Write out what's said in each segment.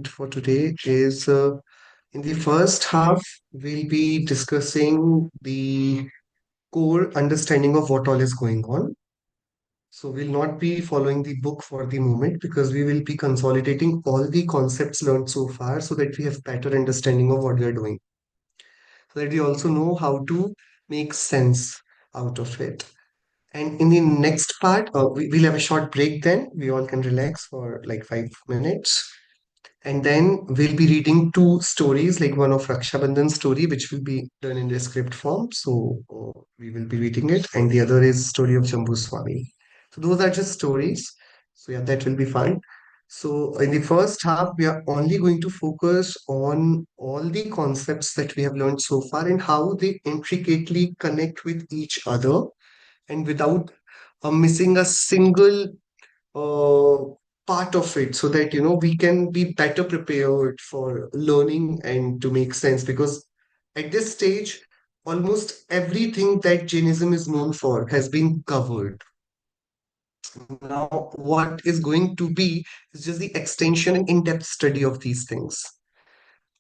for today is in the first half, we'll be discussing the core understanding of what all is going on. So we'll not be following the book for the moment because we will be consolidating all the concepts learned so far so that we have better understanding of what we are doing. So that we also know how to make sense out of it. And in the next part, we'll have a short break then. We all can relax for like 5 minutes. And then we'll be reading two stories, like one of Rakṣābaṅdhana story, which will be done in the script form. So we will be reading it. And the other is story of Jambu Swami. So those are just stories. So yeah, that will be fun. So in the first half, we are only going to focus on all the concepts that we have learned so far and how they intricately connect with each other and without missing a single uh, part of it so that we can be better prepared for learning and to make sense because at this stage almost everything that Jainism is known for has been covered. Now what is going to be is just the extension and in-depth study of these things.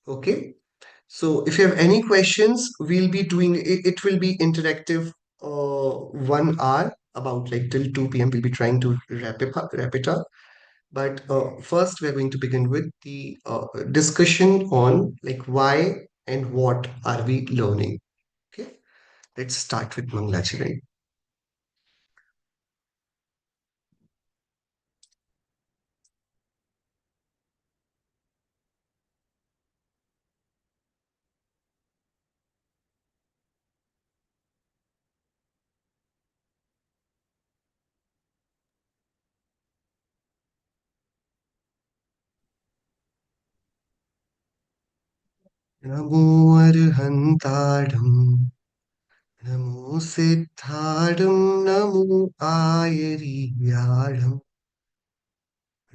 Okay, so if you have any questions, we'll be doing it. It will be interactive. 1 hour, about like till 2 p.m. We'll be trying to wrap it up. But first, we're going to begin with the discussion on like why and what are we learning. Okay, let's start with Mangalacharan. Namo Arhantaram, Namo Siddharam, Namo Ayariyaram,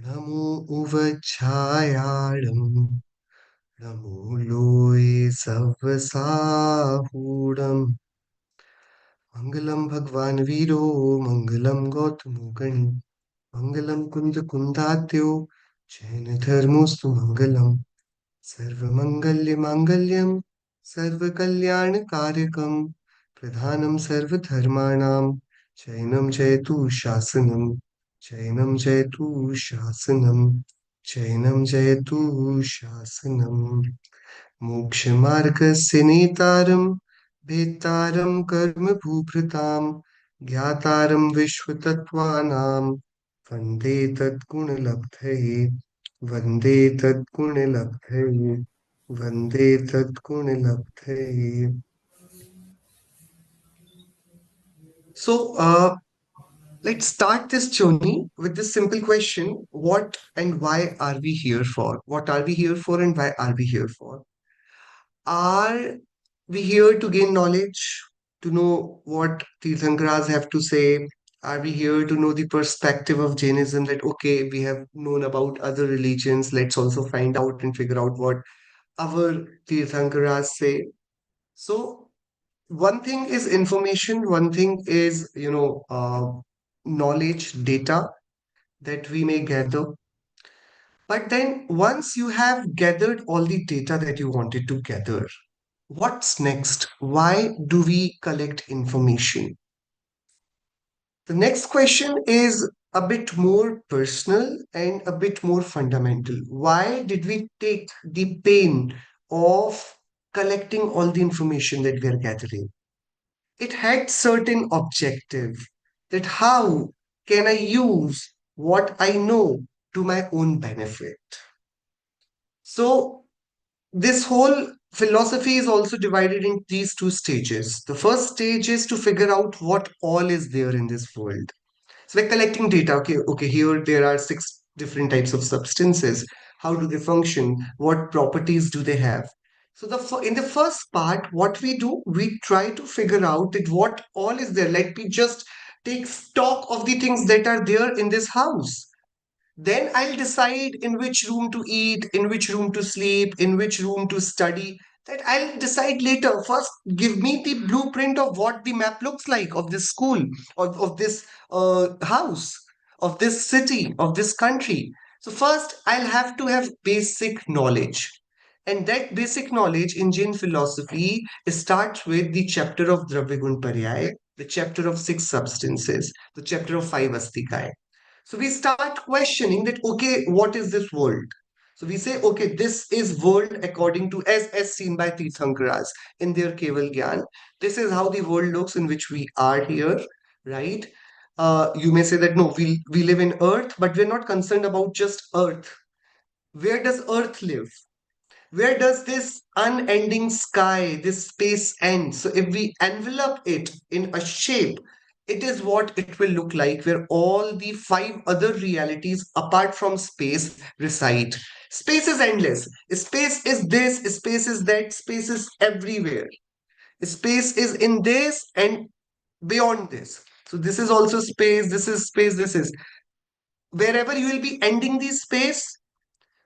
Namo Uvachayadam, Namo Loe Savasahudam, Mangalam Bhagwan Viro, Mangalam Gautama Mangalam Kunda Kundatyo Jaina Dharmostu Mangalam Sarva Mangalya Mangalyam Sarva Kalyana Karyakam Pradhanam Sarva Dharmanam Jainam Jayatu Shasanam Jainam Jayatu Shasanam Jainam Jayatu Shasanam मोक्षमार्गस्य नेतारं भेत्तारं कर्मभूभृतां ज्ञातारं विश्वतत्त्वानां वन्दे तद्गुणलब्धये वन्दे तद्गुणलब्धये वन्दे तद्गुणलब्धये. So, let's start this journey with this simple question: what and why are we here for? What are we here for, and why are we here for? Are we here to gain knowledge, to know what Tirthankaras have to say? Are we here to know the perspective of Jainism that, okay, we have known about other religions, let's also find out and figure out what our Tirthankaras say? So, one thing is information, one thing is, knowledge, data that we may gather. But then once you have gathered all the data that you wanted to gather, what's next? Why do we collect information? The next question is a bit more personal and a bit more fundamental. Why did we take the pain of collecting all the information that we are gathering? It had certain objective that how can I use what I know to my own benefit? So this whole philosophy is also divided in these two stages. The first stage is to figure out what all is there in this world. So we're collecting data. Okay, here there are 6 different types of substances. How do they function? What properties do they have? So in the first part, what we do, we try to figure out that what all is there. Let me just take stock of the things that are there in this house. Then I'll decide in which room to eat, in which room to sleep, in which room to study. That I'll decide later. First, give me the blueprint of what the map looks like of this school, of this house, of this city, of this country. So first, I'll have to have basic knowledge. And that basic knowledge in Jain philosophy starts with the chapter of Dravya Paryay, the chapter of six substances, the chapter of five astikaya. So we start questioning that, okay, what is this world? So we say, okay, this is world according to as seen by Tirthankaras in their Keval Gyan. This is how the world looks in which we are here, right? You may say that no, we live in Earth, but we're not concerned about just Earth. Where does Earth live? Where does this unending sky, this space end? So if we envelop it in a shape, it is what it will look like, where all the five other realities apart from space reside. Space is endless. Space is this, space is that, space is everywhere. Space is in this and beyond this. So this is also space, this is space, this is. Wherever you will be ending the space,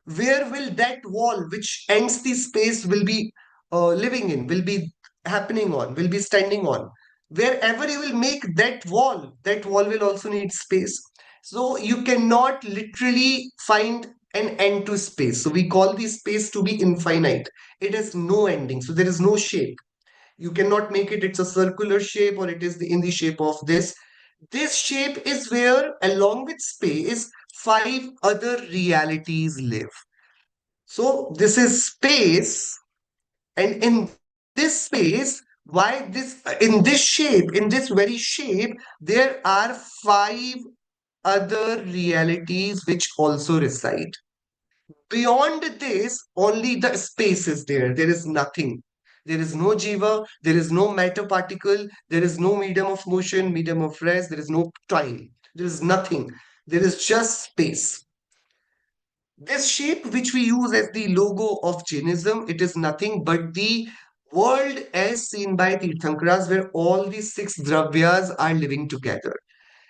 where will that wall which ends the space will be living in, will be happening on, will be standing on? Wherever you will make that wall will also need space. So you cannot literally find an end to space. So we call the space to be infinite. It has no ending. So there is no shape. You cannot make it, it's a circular shape or it is in the shape of this. This shape is where, along with space, five other realities live. So this is space, and in this space, why this in this shape, in this very shape, there are five other realities which also reside. Beyond this, only the space is there. There is nothing. There is no jiva, there is no matter particle, there is no medium of motion, medium of rest, there is no time. There is nothing. There is just space. This shape, which we use as the logo of Jainism, it is nothing but the world as seen by Tirthankaras, where all these six dravyas are living together.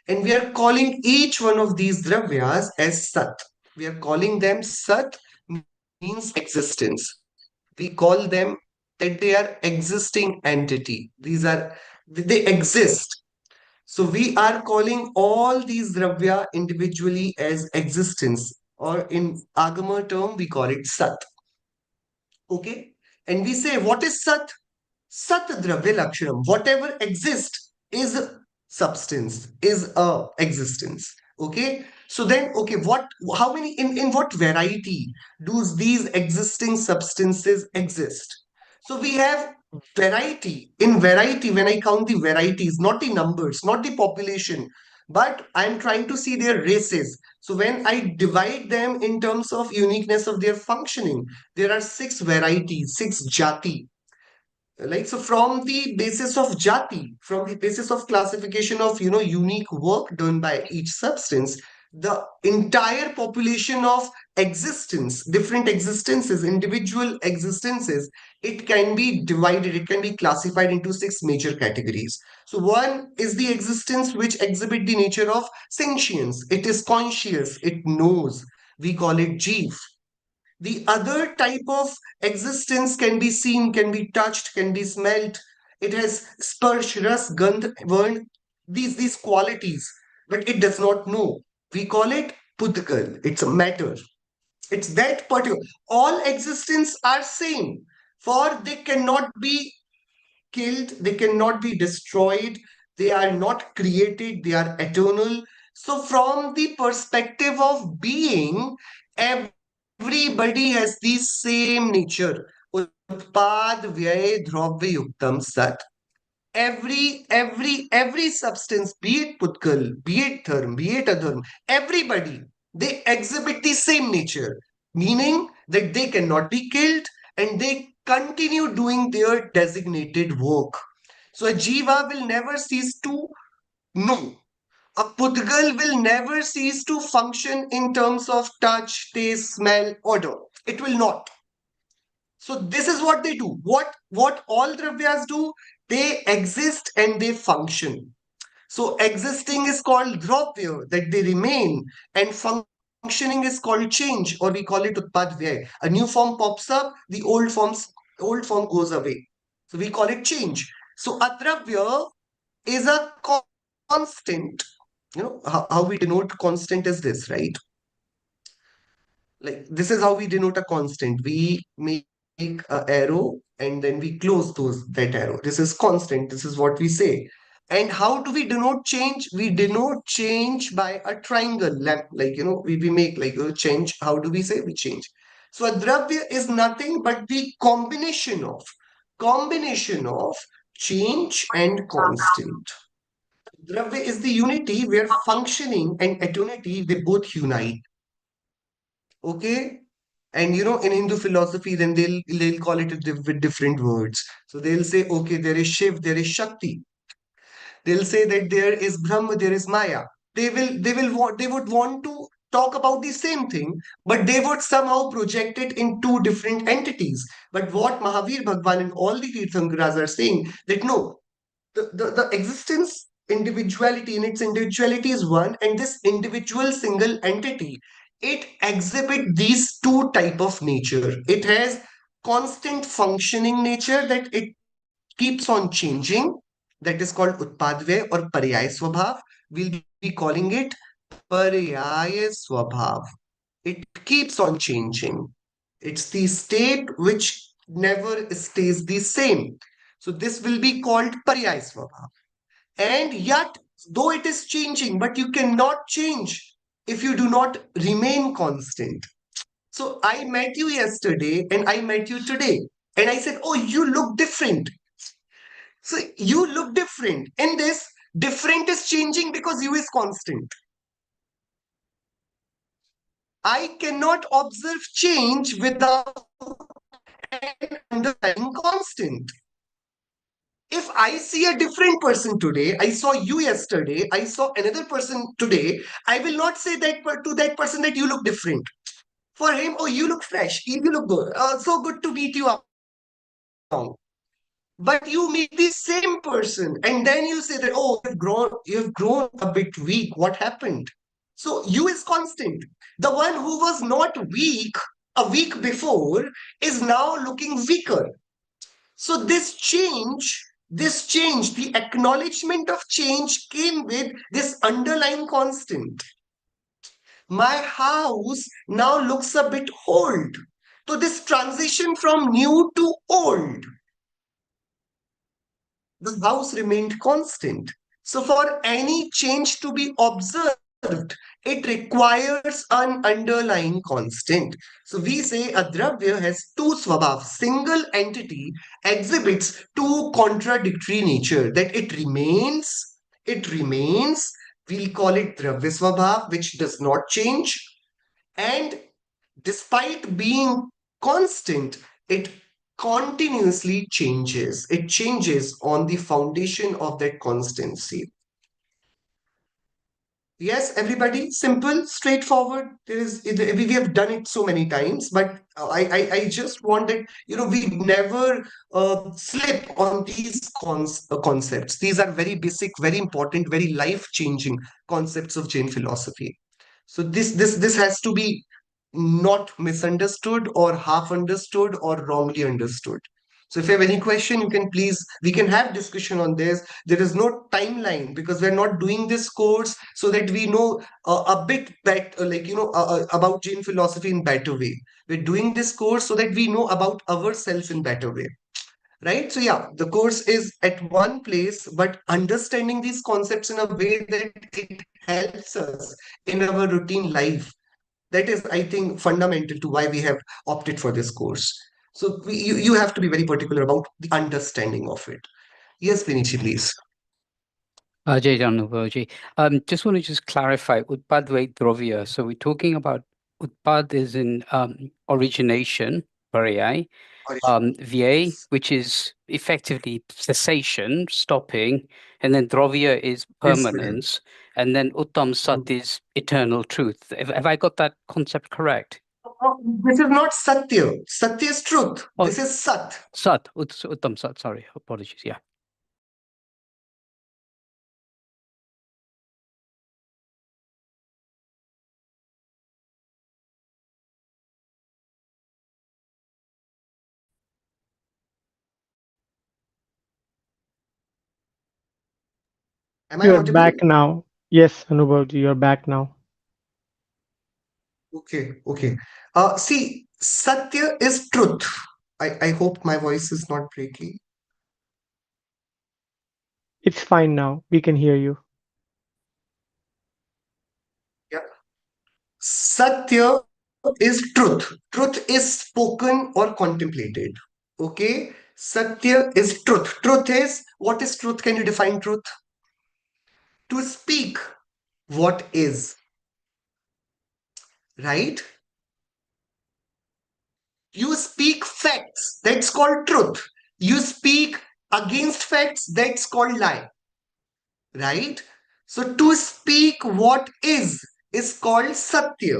And we are calling each one of these dravyas as Sat. We are calling them Sat, means existence. We call them that they are existing entity. They exist. So we are calling all these dravya individually as existence, or in Agama term, we call it Sat. Okay? And we say, what is Sat? Sat Dravya Lakshanam. Whatever exists is substance, is a existence. Okay? So then, okay, how many, in what variety do these existing substances exist? So we have variety. In variety, when I count the varieties, not the numbers, not the population, but I'm trying to see their races. So when I divide them in terms of uniqueness of their functioning, there are six varieties, six jati. Like, so from the basis of jati, from the basis of classification of, unique work done by each substance, the entire population of existence, different existences, individual existences, it can be divided, it can be classified into six major categories. So one is the existence which exhibit the nature of sentience. It is conscious, it knows. We call it jeev. The other type of existence can be seen, can be touched, can be smelt. It has sparsh, ras, gandh, varn, these qualities, but it does not know. We call it pudgal. It's a matter. It's that particular. All existence are same, for they cannot be killed, they cannot be destroyed, they are not created, they are eternal. So, from the perspective of being, everybody has the same nature. Utpad Vyay Dravya Yuktam Sat. Every substance, be it Putkal, be it Dharm, be it Adharm, everybody, they exhibit the same nature, meaning that they cannot be killed and they continue doing their designated work. So a jiva will never cease to know. A Pudgal will never cease to function in terms of touch, taste, smell, odor. It will not. So this is what they do. What all dravyas do, they exist and they function. So existing is called dravya, that they remain, and functioning is called change, or we call it utpadvyay. A new form pops up, the old form goes away. So we call it change. So adravya is a constant. How we denote constant is this, right? Like this is how we denote a constant. We make a arrow and then we close that arrow. This is constant. This is what we say. And how do we denote change? We denote change by a triangle lamp. Like, we make like a change. How do we say? We change. So a dravya is nothing but the combination of change and constant. Dravya is the unity where functioning and eternity they both unite. Okay? And in Hindu philosophy, then they'll call it with different words. So they'll say, okay, there is Shiv, there is Shakti. They'll say that there is Brahma, there is Maya. They would want to talk about the same thing, but they would somehow project it in two different entities. But what Mahavir Bhagwan and all the Tirthankaras are saying that no, the existence individuality in its individuality is one, and this individual single entity, it exhibit these two type of nature. It has constant functioning nature, that it keeps on changing, that is called utpadvay or paryay swabhav. We'll be calling it paryay swabhav. It keeps on changing. It's the state which never stays the same. So this will be called paryay swabhav. And yet, though it is changing, but you cannot change if you do not remain constant. So I met you yesterday and I met you today. And I said, oh, you look different. So you look different. In this, different is changing because you is constant. I cannot observe change without an underlying constant. If I see a different person today, I saw you yesterday, I saw another person today, I will not say to that person that you look different. For him, oh, you look fresh, you look good, so good to meet you around. But you meet the same person, and then you say that, oh, you've grown a bit weak. What happened? So you is constant. The one who was not weak a week before is now looking weaker. So this change, the acknowledgement of change came with this underlying constant. My house now looks a bit old. So this transition from new to old, the house remained constant. So for any change to be observed, it requires an underlying constant. So we say a dravya has two swabhav, single entity exhibits two contradictory nature, that it remains, we'll call it dravya swabhav, which does not change, and despite being constant, it continuously changes. It changes on the foundation of that constancy. Yes, everybody, simple, straightforward. We have done it so many times, but I just want that we never slip on these concepts. These are very basic, very important, very life-changing concepts of Jain philosophy. So this has to be not misunderstood or half understood or wrongly understood. So if you have any question, we can have discussion on this. There is no timeline because we're not doing this course so that we know a bit better, about Jain philosophy in better way. We're doing this course so that we know about ourselves in better way. Right? So yeah, the course is at one place, but understanding these concepts in a way that it helps us in our routine life, that is, I think, fundamental to why we have opted for this course. So you have to be very particular about the understanding of it. Yes, Vinici, please. Jai Janubaji. Just want to clarify Utpadvai Dravya. So we're talking about Utpad is in origination, Paryai, Vyay, which is effectively cessation, stopping, and then Dravya is Yes, Vinay. permanence, and then Uttam Sat is eternal truth. Have I got that concept correct? This is not Satya. Satya is truth. Oh, This is Sat. Sat, Uttam Sat, sorry, apologies, yeah. Am I You're audible? back now. Yes, Anubhavji, you're back now. Okay. See, Satya is truth. I hope my voice is not breaking. It's fine now. We can hear you. Yeah. Satya is truth. Truth is spoken or contemplated. Okay. Satya is truth. Truth is, what is truth? Can you define truth? To speak what is, right? You speak facts, that's called truth. You speak against facts, that's called lie, right? So to speak what is called Satya.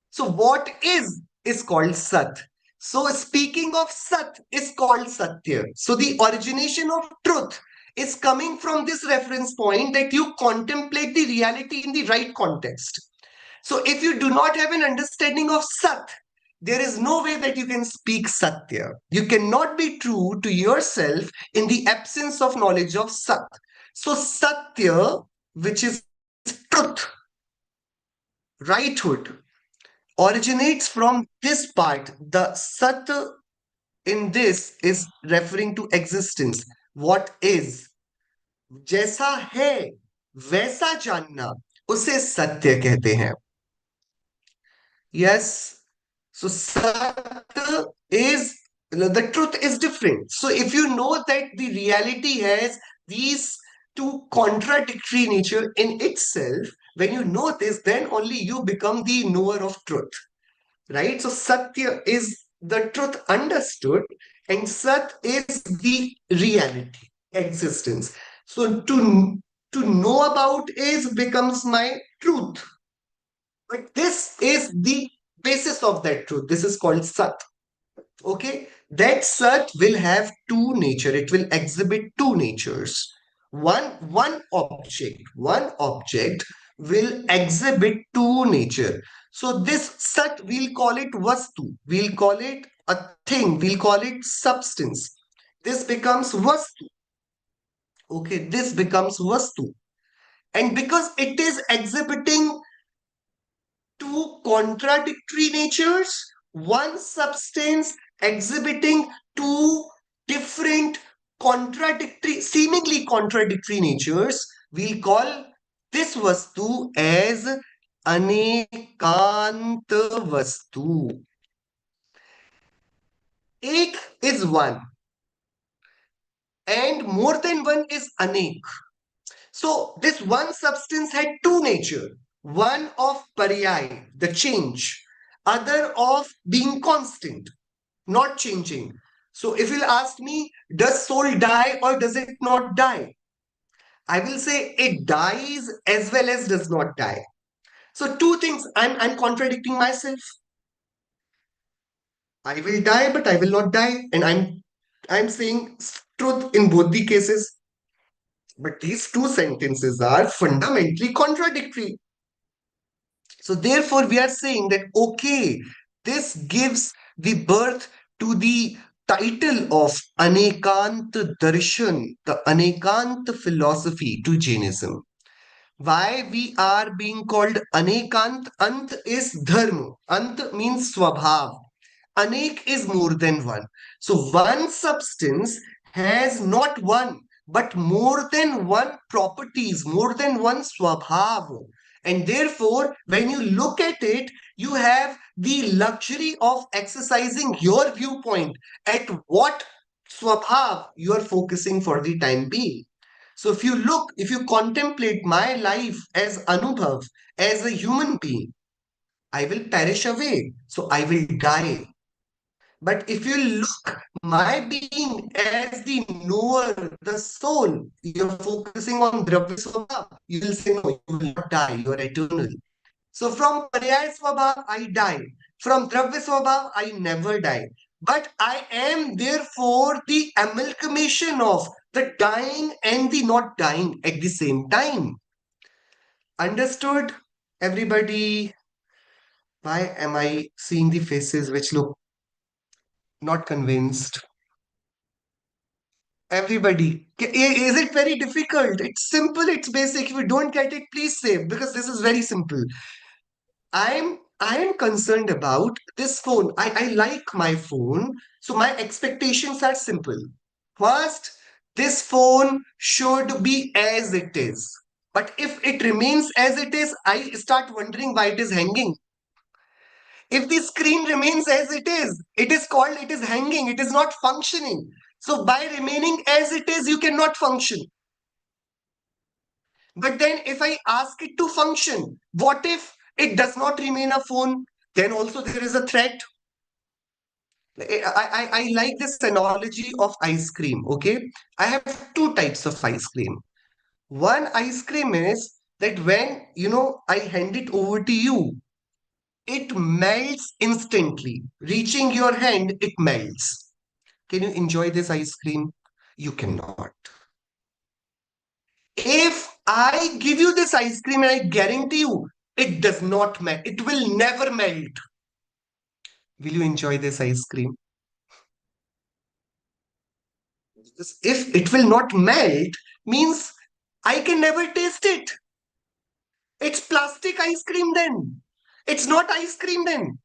So what is called Sat. So speaking of Sat is called Satya. So the origination of truth is coming from this reference point that you contemplate the reality in the right context. So if you do not have an understanding of Sat, there is no way that you can speak Satya. You cannot be true to yourself in the absence of knowledge of Sat. So Satya, which is truth, righthood, originates from this part. The Sat in this is referring to existence. What is? जैसा है वैसा जानना उसे सत्य कहते हैं. Yes. So Sat is, the truth is different. So if you know that the reality has these two contradictory nature in itself, when you know this, then only you become the knower of truth, right? So Satya is the truth understood, and Sat is the reality, existence. So to know about is becomes my truth. But this is the basis of that truth. This is called Sat. Okay. That Sat will have two nature. It will exhibit two natures. One object will exhibit two nature. So this Sat, we'll call it Vastu. We'll call it a thing. We'll call it substance. This becomes Vastu. Okay. This becomes Vastu. And because it is exhibiting two contradictory natures, one substance exhibiting two different seemingly contradictory natures, we'll call this vastu as anekant vastu. Ek is one, and more than one is anek. So this one substance had two nature, one of paryay, the change, other of being constant, not changing. So if you'll ask me, does soul die or does it not die? I will say it dies as well as does not die. So two things, I'm contradicting myself. I will die, but I will not die. And I'm saying truth in both the cases. But these two sentences are fundamentally contradictory. So therefore, we are saying that, okay, this gives the birth to the title of Anekant Darshan, the Anekant philosophy to Jainism. Why we are being called Anekant? Ant is dharma. Ant means swabhav. Anek is more than one. So one substance has not one, but more than one properties, more than one swabhav. And therefore, when you look at it, you have the luxury of exercising your viewpoint at what swabhav you are focusing for the time being. So if you contemplate my life as Anubhav, as a human being, I will perish away. So I will die. But if you look my being as the knower, the soul, you're focusing on Dravya Swabhav, you will say, no, you will not die, you are eternal. So from Paryaya Swabhav, I die. From Dravya Swabhav, I never die. But I am therefore the amalgamation of the dying and the not dying at the same time. Understood? Everybody, why am I seeing the faces which look not convinced? Everybody, is it very difficult? It's simple, it's basic. If you don't get it, please say, because this is very simple. I'm I am concerned about this phone. I like my phone. So my expectations are simple. First, this phone should be as it is. But if it remains as it is, I start wondering why it is hanging. If the screen remains as it is called, it is hanging, it is not functioning. So by remaining as it is, you cannot function. But then if I ask it to function, what if it does not remain a phone? Then also there is a threat. I like this analogy of ice cream, okay? I have two types of ice cream. One ice cream is that when, I hand it over to you, it melts instantly. Reaching your hand, it melts. Can you enjoy this ice cream? You cannot. If I give you this ice cream and I guarantee you, it does not melt. It will never melt. Will you enjoy this ice cream? Because if it will not melt, means I can never taste it. It's plastic ice cream then. It's not ice cream then.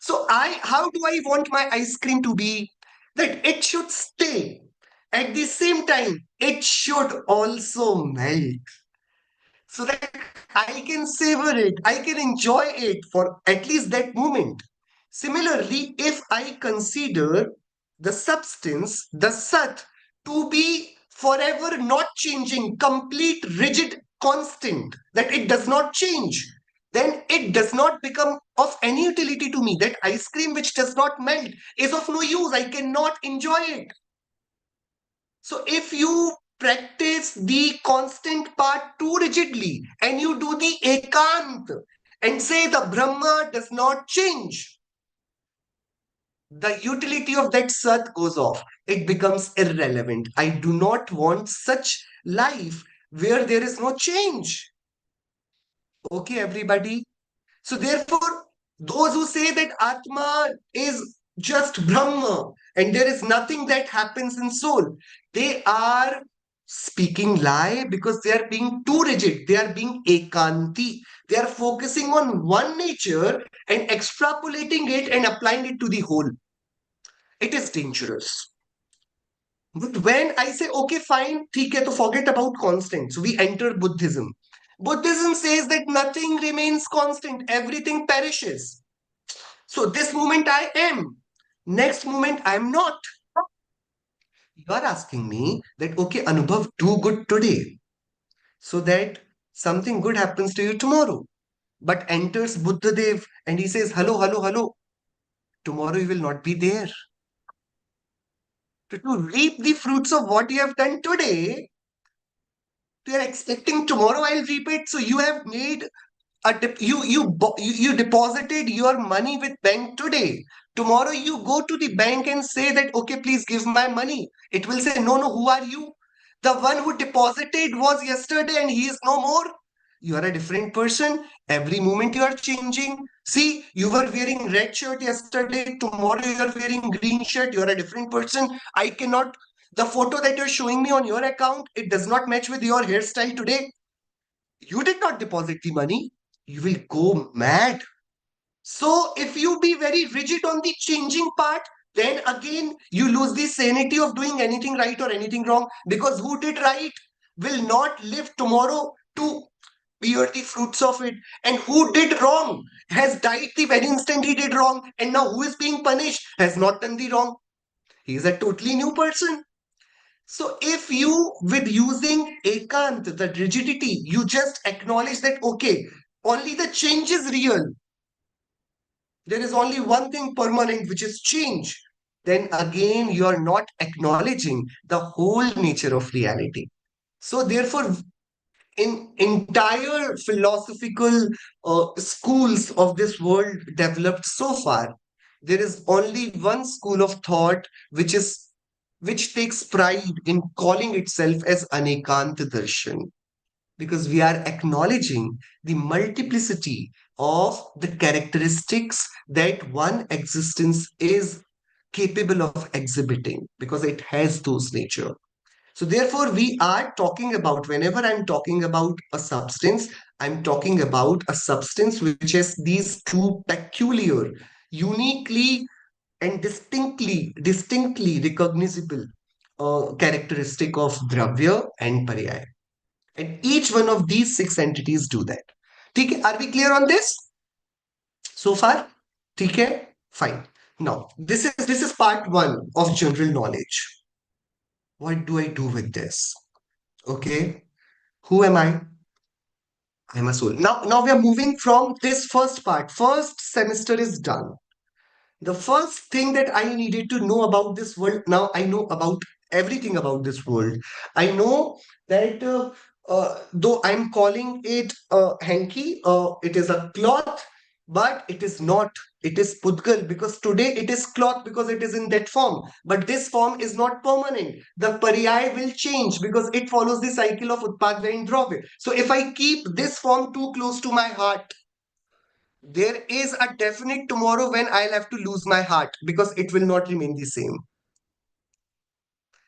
So how do I want my ice cream to be? That it should stay. At the same time, it should also melt so that I can savor it, I can enjoy it for at least that moment. Similarly, if I consider the substance, the sat, to be forever not changing, complete, rigid, constant, that it does not change, then it does not become of any utility to me. That ice cream which does not melt is of no use. I cannot enjoy it. So if you practice the constant part too rigidly and you do the ekant and say the Brahma does not change, the utility of that sat goes off. It becomes irrelevant. I do not want such life where there is no change. Okay, everybody? So therefore, those who say that Atma is just Brahma and there is nothing that happens in soul, they are speaking lie because they are being too rigid. They are being ekanti. They are focusing on one nature and extrapolating it and applying it to the whole. It is dangerous. But when I say, okay, fine, theek hai, to forget about constants, we enter Buddhism. Buddhism says that nothing remains constant, everything perishes. So this moment I am, next moment I am not. You are asking me that, okay, Anubhav, do good today so that something good happens to you tomorrow. But enters Buddhadev and he says, hello, hello, hello. Tomorrow you will not be there. To reap the fruits of what you have done today, you are expecting tomorrow I'll reap it. So you have made you deposited your money with bank today. Tomorrow you go to the bank and say that, okay, please give my money. It will say, no, no, who are you? The one who deposited was yesterday and he is no more. You are a different person. Every moment you are changing. See, you were wearing red shirt yesterday. Tomorrow you are wearing green shirt. You are a different person. I cannot. The photo that you're showing me on your account, it does not match with your hairstyle today. You did not deposit the money. You will go mad. So if you be very rigid on the changing part, then again you lose the sanity of doing anything right or anything wrong, because who did right will not live tomorrow to bear the fruits of it, and who did wrong has died the very instant he did wrong, and now who is being punished has not done the wrong. He is a totally new person. So if you, with using ekant, the rigidity, you just acknowledge that, okay, only the change is real. There is only one thing permanent, which is change. Then again, you are not acknowledging the whole nature of reality. So therefore, in entire philosophical schools of this world developed so far, there is only one school of thought which takes pride in calling itself as Anekant Darshan, because we are acknowledging the multiplicity of the characteristics that one existence is capable of exhibiting, because it has those nature. So therefore, we are talking about, whenever I'm talking about a substance, I'm talking about a substance which has these two peculiar, uniquely and distinctly recognizable characteristic of Dravya and Paryaya. And each one of these six entities do that. Okay, are we clear on this so far? Okay, fine. Now, this is part one of general knowledge. What do I do with this? Okay, who am I? I'm a soul. Now we are moving from this first part. First semester is done. The first thing that I needed to know about this world, now I know about everything about this world. I know that though I'm calling it a hanky, it is a cloth, but it is not. It is Pudgal because today it is cloth because it is in that form. But this form is not permanent. The Paryay will change because it follows the cycle of Utpadva and Dravya. So if I keep this form too close to my heart, there is a definite tomorrow when I'll have to lose my heart because it will not remain the same.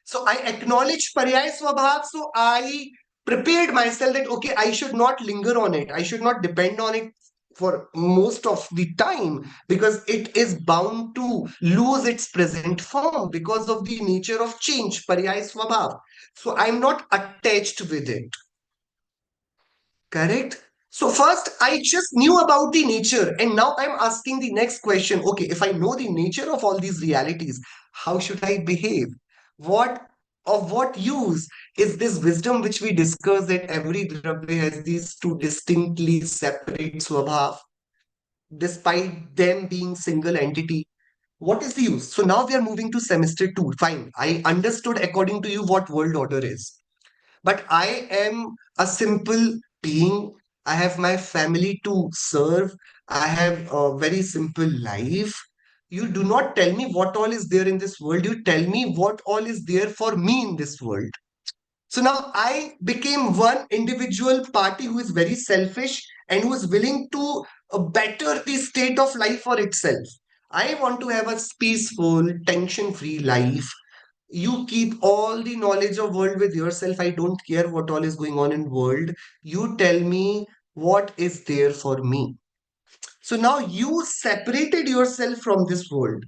So I acknowledge Paryay Swabhav. So I prepared myself that, okay, I should not linger on it. I should not depend on it for most of the time because it is bound to lose its present form because of the nature of change, Paryay Swabhav. So I'm not attached with it. Correct? So first, I just knew about the nature, and now I'm asking the next question. Okay, if I know the nature of all these realities, how should I behave? What of what use is this wisdom which we discuss that every dravya has these two distinctly separate swabhav, despite them being single entity? What is the use? So now we are moving to semester two. Fine, I understood according to you what world order is. But I am a simple being. I have my family to serve. I have a very simple life. You do not tell me what all is there in this world. You tell me what all is there for me in this world. So now I became one individual party who is very selfish and who is willing to better the state of life for itself. I want to have a peaceful, tension-free life. You keep all the knowledge of world with yourself. I don't care what all is going on in world. You tell me what is there for me. So now you separated yourself from this world.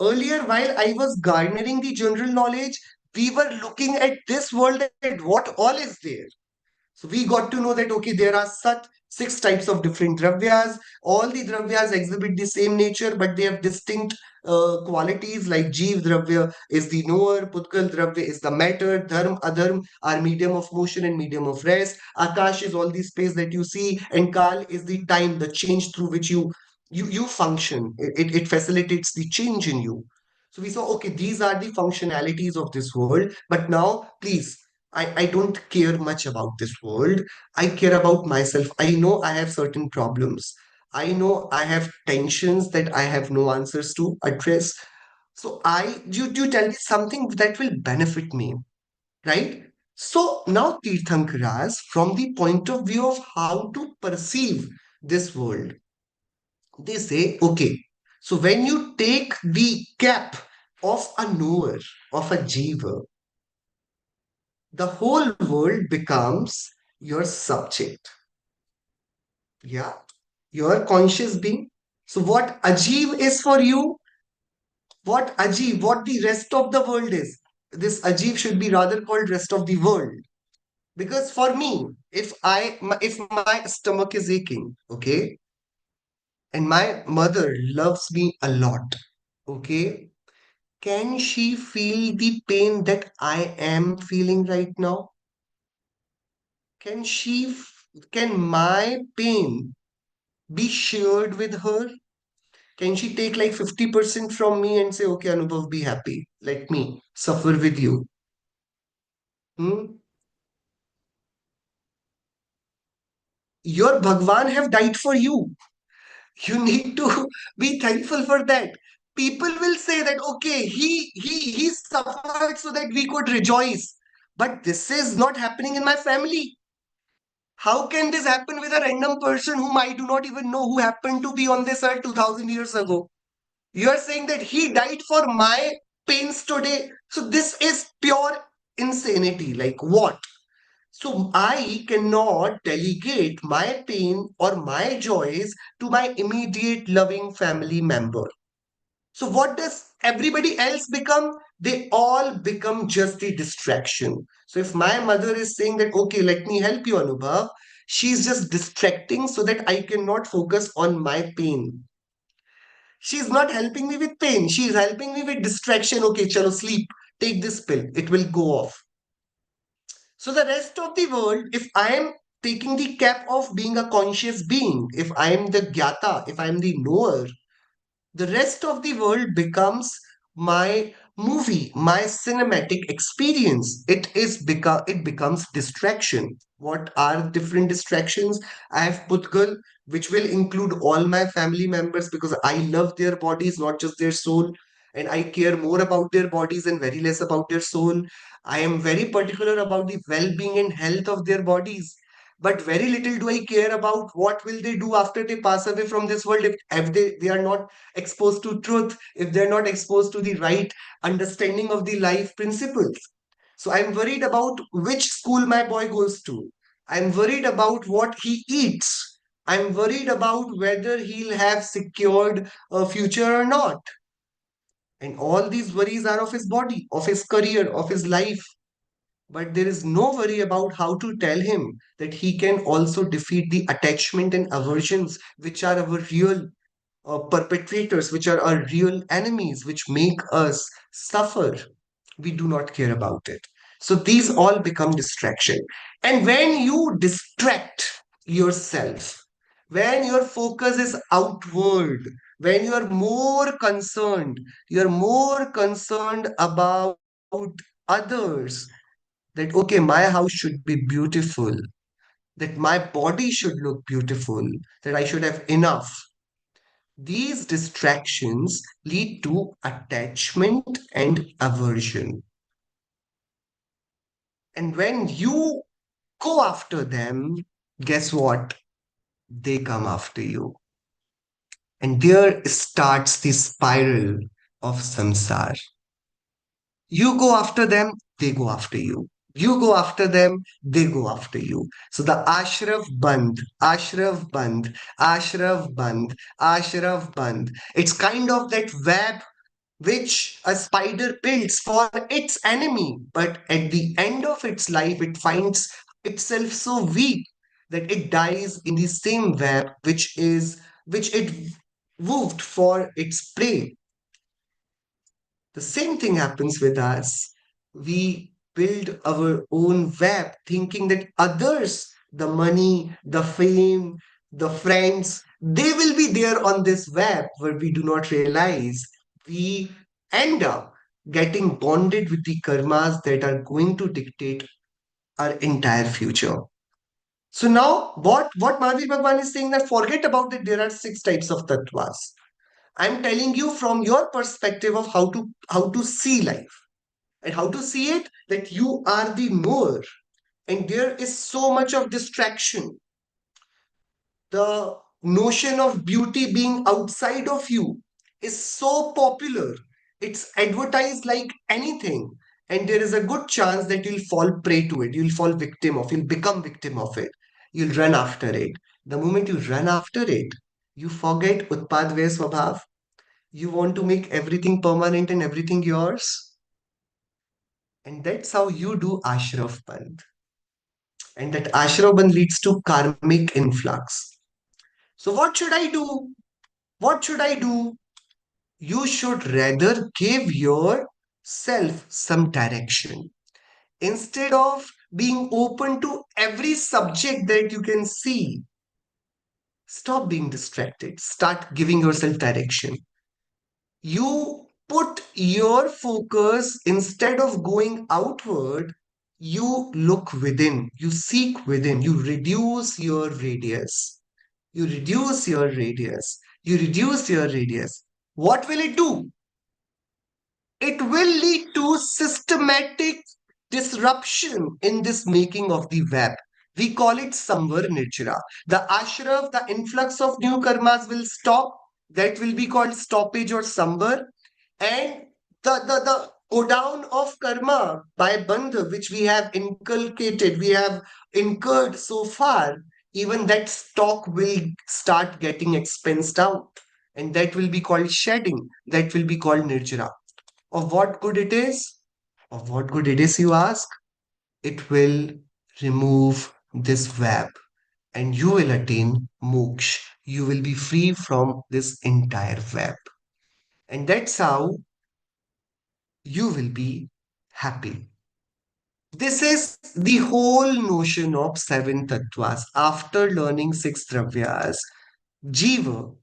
Earlier, while I was garnering the general knowledge, we were looking at this world at what all is there. So we got to know that, okay, there are such six types of different dravyas. All the dravyas exhibit the same nature, but they have distinct qualities. Like Jeev dravya is the knower, Putkal dravya is the matter, Dharm, Adharm are medium of motion and medium of rest. Akash is all the space that you see, and Kal is the time, the change through which you function. It facilitates the change in you. So we saw, okay, these are the functionalities of this world. But now, please, I don't care much about this world. I care about myself. I know I have certain problems. I know I have tensions that I have no answers to address. So you tell me something that will benefit me, right? So now Tirthankaras, from the point of view of how to perceive this world, they say, okay, so when you take the cap of a knower, of a jiva, the whole world becomes your subject. Yeah, your conscious being. So what Ajiv is for you, what the rest of the world is. This Ajiv should be rather called rest of the world. Because for me, if my stomach is aching, okay, and my mother loves me a lot, okay, can she feel the pain that I am feeling right now? Can my pain be shared with her? Can she take like 50% from me and say, okay, Anubhav, be happy. Let me suffer with you. Hmm? Your Bhagwan have died for you. You need to be thankful for that. People will say that, okay, he suffered so that we could rejoice. But this is not happening in my family. How can this happen with a random person whom I do not even know who happened to be on this earth 2000 years ago? You are saying that he died for my pains today. So this is pure. insanity. Like what? So I cannot delegate my pain or my joys to my immediate loving family member. So what does everybody else become? They all become just a distraction. So if my mother is saying that, okay, let me help you, Anubhav, she's just distracting so that I cannot focus on my pain. She's not helping me with pain. She's helping me with distraction. Okay, chalo, sleep. Take this pill. It will go off. So the rest of the world, if I am taking the cap of being a conscious being, if I am the gyata, if I am the knower, the rest of the world becomes my movie, my cinematic experience. It becomes distraction. What are different distractions? I have Putgal, which will include all my family members because I love their bodies, not just their soul. And I care more about their bodies and very less about their soul. I am very particular about the well-being and health of their bodies, but very little do I care about what will they do after they pass away from this world if they are not exposed to truth, if they're not exposed to the right understanding of the life principles. So I'm worried about which school my boy goes to. I'm worried about what he eats. I'm worried about whether he'll have secured a future or not. And all these worries are of his body, of his career, of his life. But there is no worry about how to tell him that he can also defeat the attachment and aversions, which are our real perpetrators, which are our real enemies, which make us suffer. We do not care about it. So these all become distraction. And when you distract yourself, when your focus is outward, when you're more concerned about others, that okay, my house should be beautiful, that my body should look beautiful, that I should have enough. These distractions lead to attachment and aversion. And when you go after them, guess what? They come after you. And there starts the spiral of samsara. You go after them, they go after you. You go after them, they go after you. So the Ashraf Band. It's kind of that web which a spider builds for its enemy. But at the end of its life, it finds itself so weak that it dies in the same web which it wooved for its prey. The same thing happens with us. We build our own web thinking that others, the money, the fame, the friends, they will be there on this web, where we do not realize we end up getting bonded with the karmas that are going to dictate our entire future. So now what Mahavir Bhagwan is saying, that forget about that there are six types of tattvas. I'm telling you from your perspective of how to see life and how to see it, that you are the knower and there is so much of distraction. The notion of beauty being outside of you is so popular. It's advertised like anything, and there is a good chance that you'll fall prey to it. You'll fall victim of, you'll become victim of it. You'll run after it. The moment you run after it, you forget Utpad Vyay Swabhav. You want to make everything permanent and everything yours. And that's how you do Ashraf Bandh. And that Ashraf Bandh leads to karmic influx. So what should I do? What should I do? You should rather give yourself some direction. Instead of being open to every subject that you can see, stop being distracted. Start giving yourself direction. You put your focus, instead of going outward, you look within, you seek within, you reduce your radius. You reduce your radius. You reduce your radius. What will it do? It will lead to systematic disruption in this making of the web. We call it samvar nirjara. The ashraf, the influx of new karmas will stop. That will be called stoppage or samvar. And Go-down of karma by bandha, which we have inculcated, we have incurred so far, even that stock will start getting expensed out. And that will be called shedding. That will be called nirjara. Of what good it is? Of what good it is, you ask? It will remove this web and you will attain moksha. You will be free from this entire web. And that's how you will be happy. This is the whole notion of seven tattvas. After learning six dravyas, Jiva,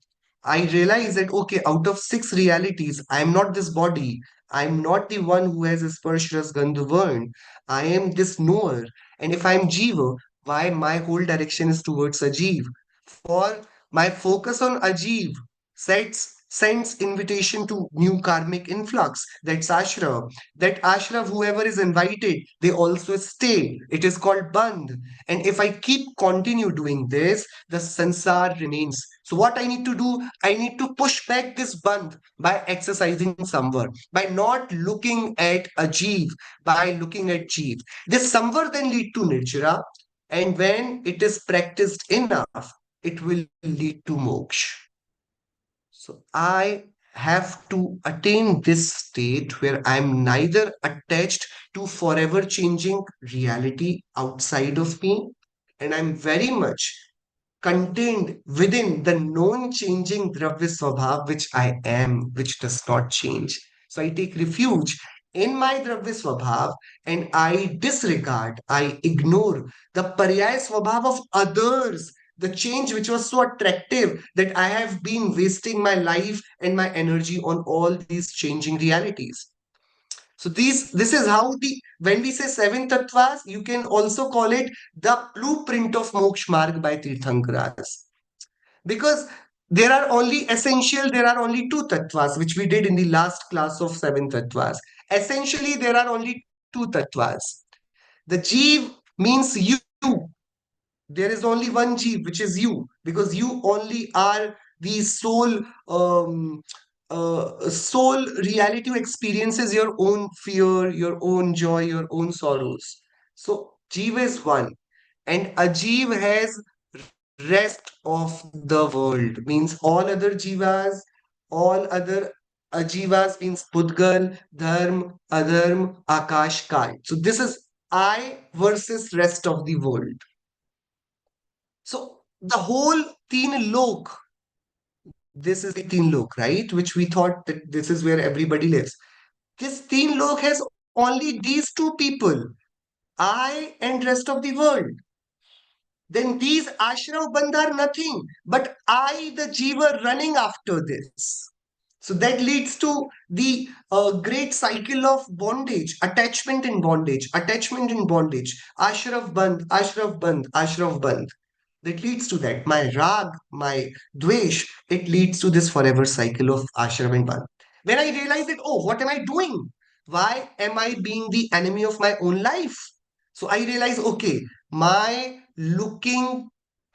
I realize that, okay, out of six realities, I am not this body. I am not the one who has a sparshras gandhavarn. I am this knower. And if I am Jiva, why my whole direction is towards Ajiv? For my focus on Ajiv sends invitation to new karmic influx. That's ashrav. That ashrav, whoever is invited, they also stay. It is called bandh. And if I keep continue doing this, the sansar remains. So what I need to do, I need to push back this bandh by exercising samvar, by not looking at a jeev, by looking at jeev. This samvar then lead to nirjara, and when it is practiced enough, it will lead to moksha. So I have to attain this state where I'm neither attached to forever changing reality outside of me, and I'm very much contained within the known changing Dravya Swabhav, which I am, which does not change. So I take refuge in my Dravya Swabhav and I disregard, I ignore the Paryaya Swabhav of others, the change which was so attractive that I have been wasting my life and my energy on all these changing realities. So this is how the when we say seven tattvas, you can also call it the blueprint of Moksha Marg by Tirthankaras. Because there are only two tattvas, which we did in the last class of seven tattvas. Essentially, there are only two tattvas. The Jeev means you. There is only one Jeev, which is you, because you only are the sole reality who experiences your own fear, your own joy, your own sorrows. So Jeev is one, and Ajeev has rest of the world, means all other jivas, all other ajivas means Pudgal, Dharm, Adharm, Akash, Kal. So this is I versus rest of the world. So the whole teen lok, this is the teen lok, right? Which we thought that this is where everybody lives. This teen lok has only these two people, I and rest of the world. Then these Rakṣābaṅdhana are nothing but I, the Jiva, running after this. So that leads to the great cycle of bondage, attachment in bondage, Ashraf Bandh. That leads to that. My rag, my dvesh, it leads to this forever cycle of ashram and bandh. When I realize that, oh, what am I doing? Why am I being the enemy of my own life? So I realize, okay, my looking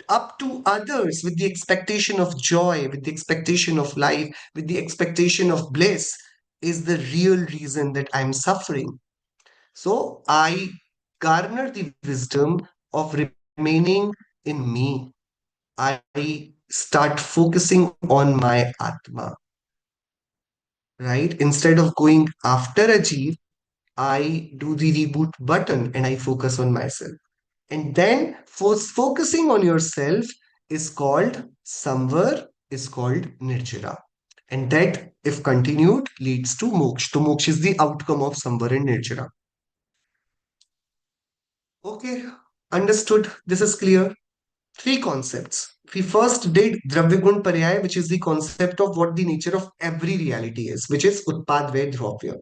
up to others with the expectation of joy, with the expectation of life, with the expectation of bliss is the real reason that I'm suffering. So I garner the wisdom of remaining in me. I start focusing on my Atma, right? Instead of going after a jeev, I do the reboot button and I focus on myself. And then focusing on yourself is called samvar, is called nirjara. And that, if continued, leads to moksha. So moksha is the outcome of samvar and nirjara. Okay, understood. This is clear. Three concepts. We first did Dravyagun Paryaya, which is the concept of what the nature of every reality is, which is Utpadvay Dravya.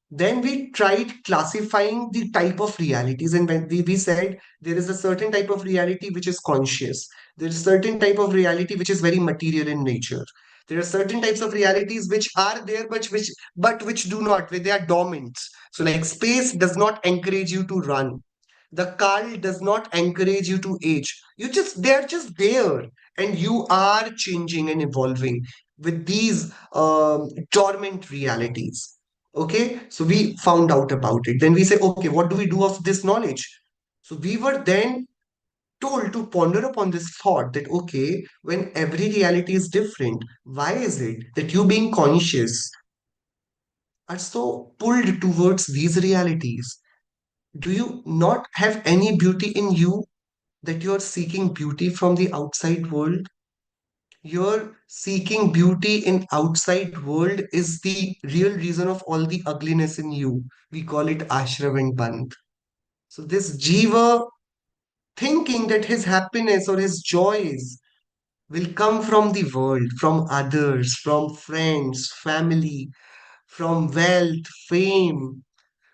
Then we tried classifying the type of realities, and when we said there is a certain type of reality which is conscious, there is a certain type of reality which is very material in nature. There are certain types of realities which are there, but which do not, where they are dormant. So, like space does not encourage you to run. The Kal does not encourage you to age. They're just there, and you are changing and evolving with these dormant realities. Okay, so we found out about it. Then we say, okay, what do we do of this knowledge? So we were then told to ponder upon this thought that, okay, when every reality is different, why is it that you being conscious are so pulled towards these realities? Do you not have any beauty in you that you're seeking beauty from the outside world? You're seeking beauty in outside world is the real reason of all the ugliness in you. We call it Ashravandhana. So this Jiva thinking that his happiness or his joys will come from the world, from others, from friends, family, from wealth, fame,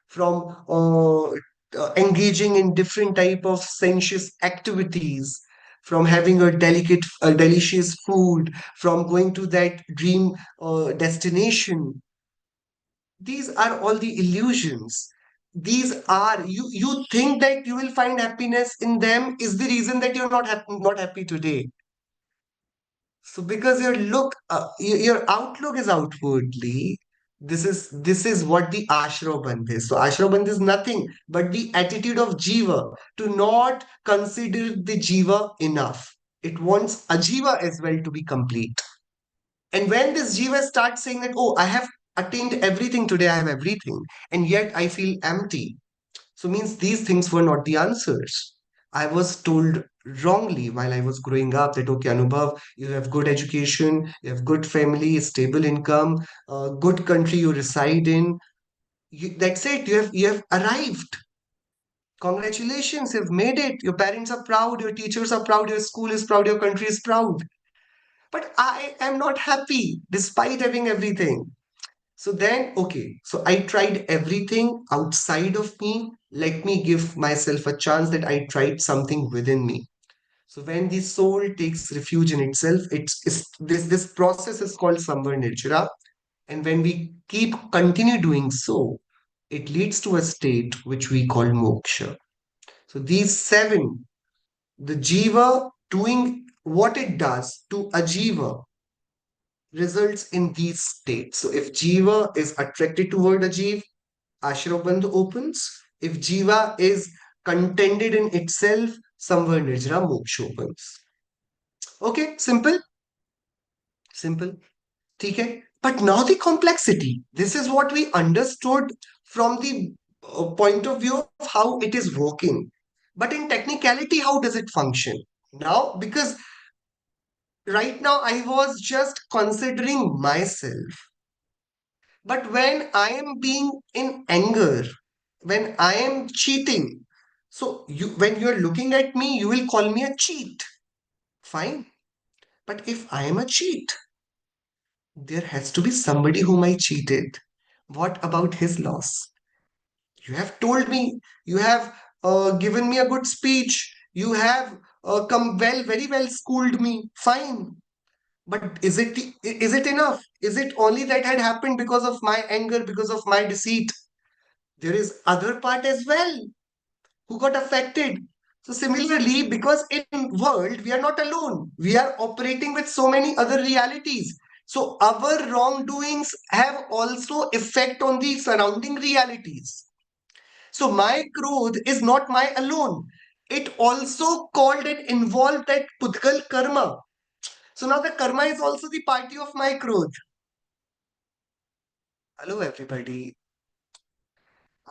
from engaging in different type of sensuous activities, from having a delicious food, from going to that dream destination. These are all the illusions. These are you think that you will find happiness in them is the reason that you're not happy today. So because your outlook is outwardly, this is what the ashrabandh is. So ashrabandh is nothing but the attitude of jiva to not consider the jiva enough. It wants a jiva as well to be complete. And when this jiva starts saying that, oh, I have attained everything today, I have everything, and yet I feel empty. So means these things were not the answers. I was told wrongly while I was growing up that, okay, Anubhav, you have good education, you have good family, stable income, good country you reside in. That's it. You have arrived. Congratulations, you've made it. Your parents are proud, your teachers are proud, your school is proud, your country is proud. But I am not happy despite having everything. So then, okay, so I tried everything outside of me. Let me give myself a chance that I tried something within me. So when the soul takes refuge in itself, this process is called samvarnirjara. And when we continue doing so, it leads to a state which we call moksha. So these seven, the jiva doing what it does to a jiva results in these states. So if jiva is attracted toward a jiva, Ashrabandh opens. If Jiva is contented in itself, somewhere Nirjara Moksha opens. Okay, simple, simple. Okay. But now the complexity. This is what we understood from the point of view of how it is working. But in technicality, how does it function? Now, because right now I was just considering myself. But when I am being in anger, when I am cheating, so when you're looking at me, you will call me a cheat. Fine. But if I am a cheat, there has to be somebody whom I cheated. What about his loss? You have told me, you have given me a good speech, you have very well schooled me. Fine. But is it enough? Is it only that had happened because of my anger, because of my deceit? There is other part as well who got affected. So similarly, because in world we are not alone, we are operating with so many other realities. So our wrongdoings have also effect on the surrounding realities. So my growth is not my alone. It also called and involved that Pudgal karma. So now the karma is also the party of my growth. Hello everybody.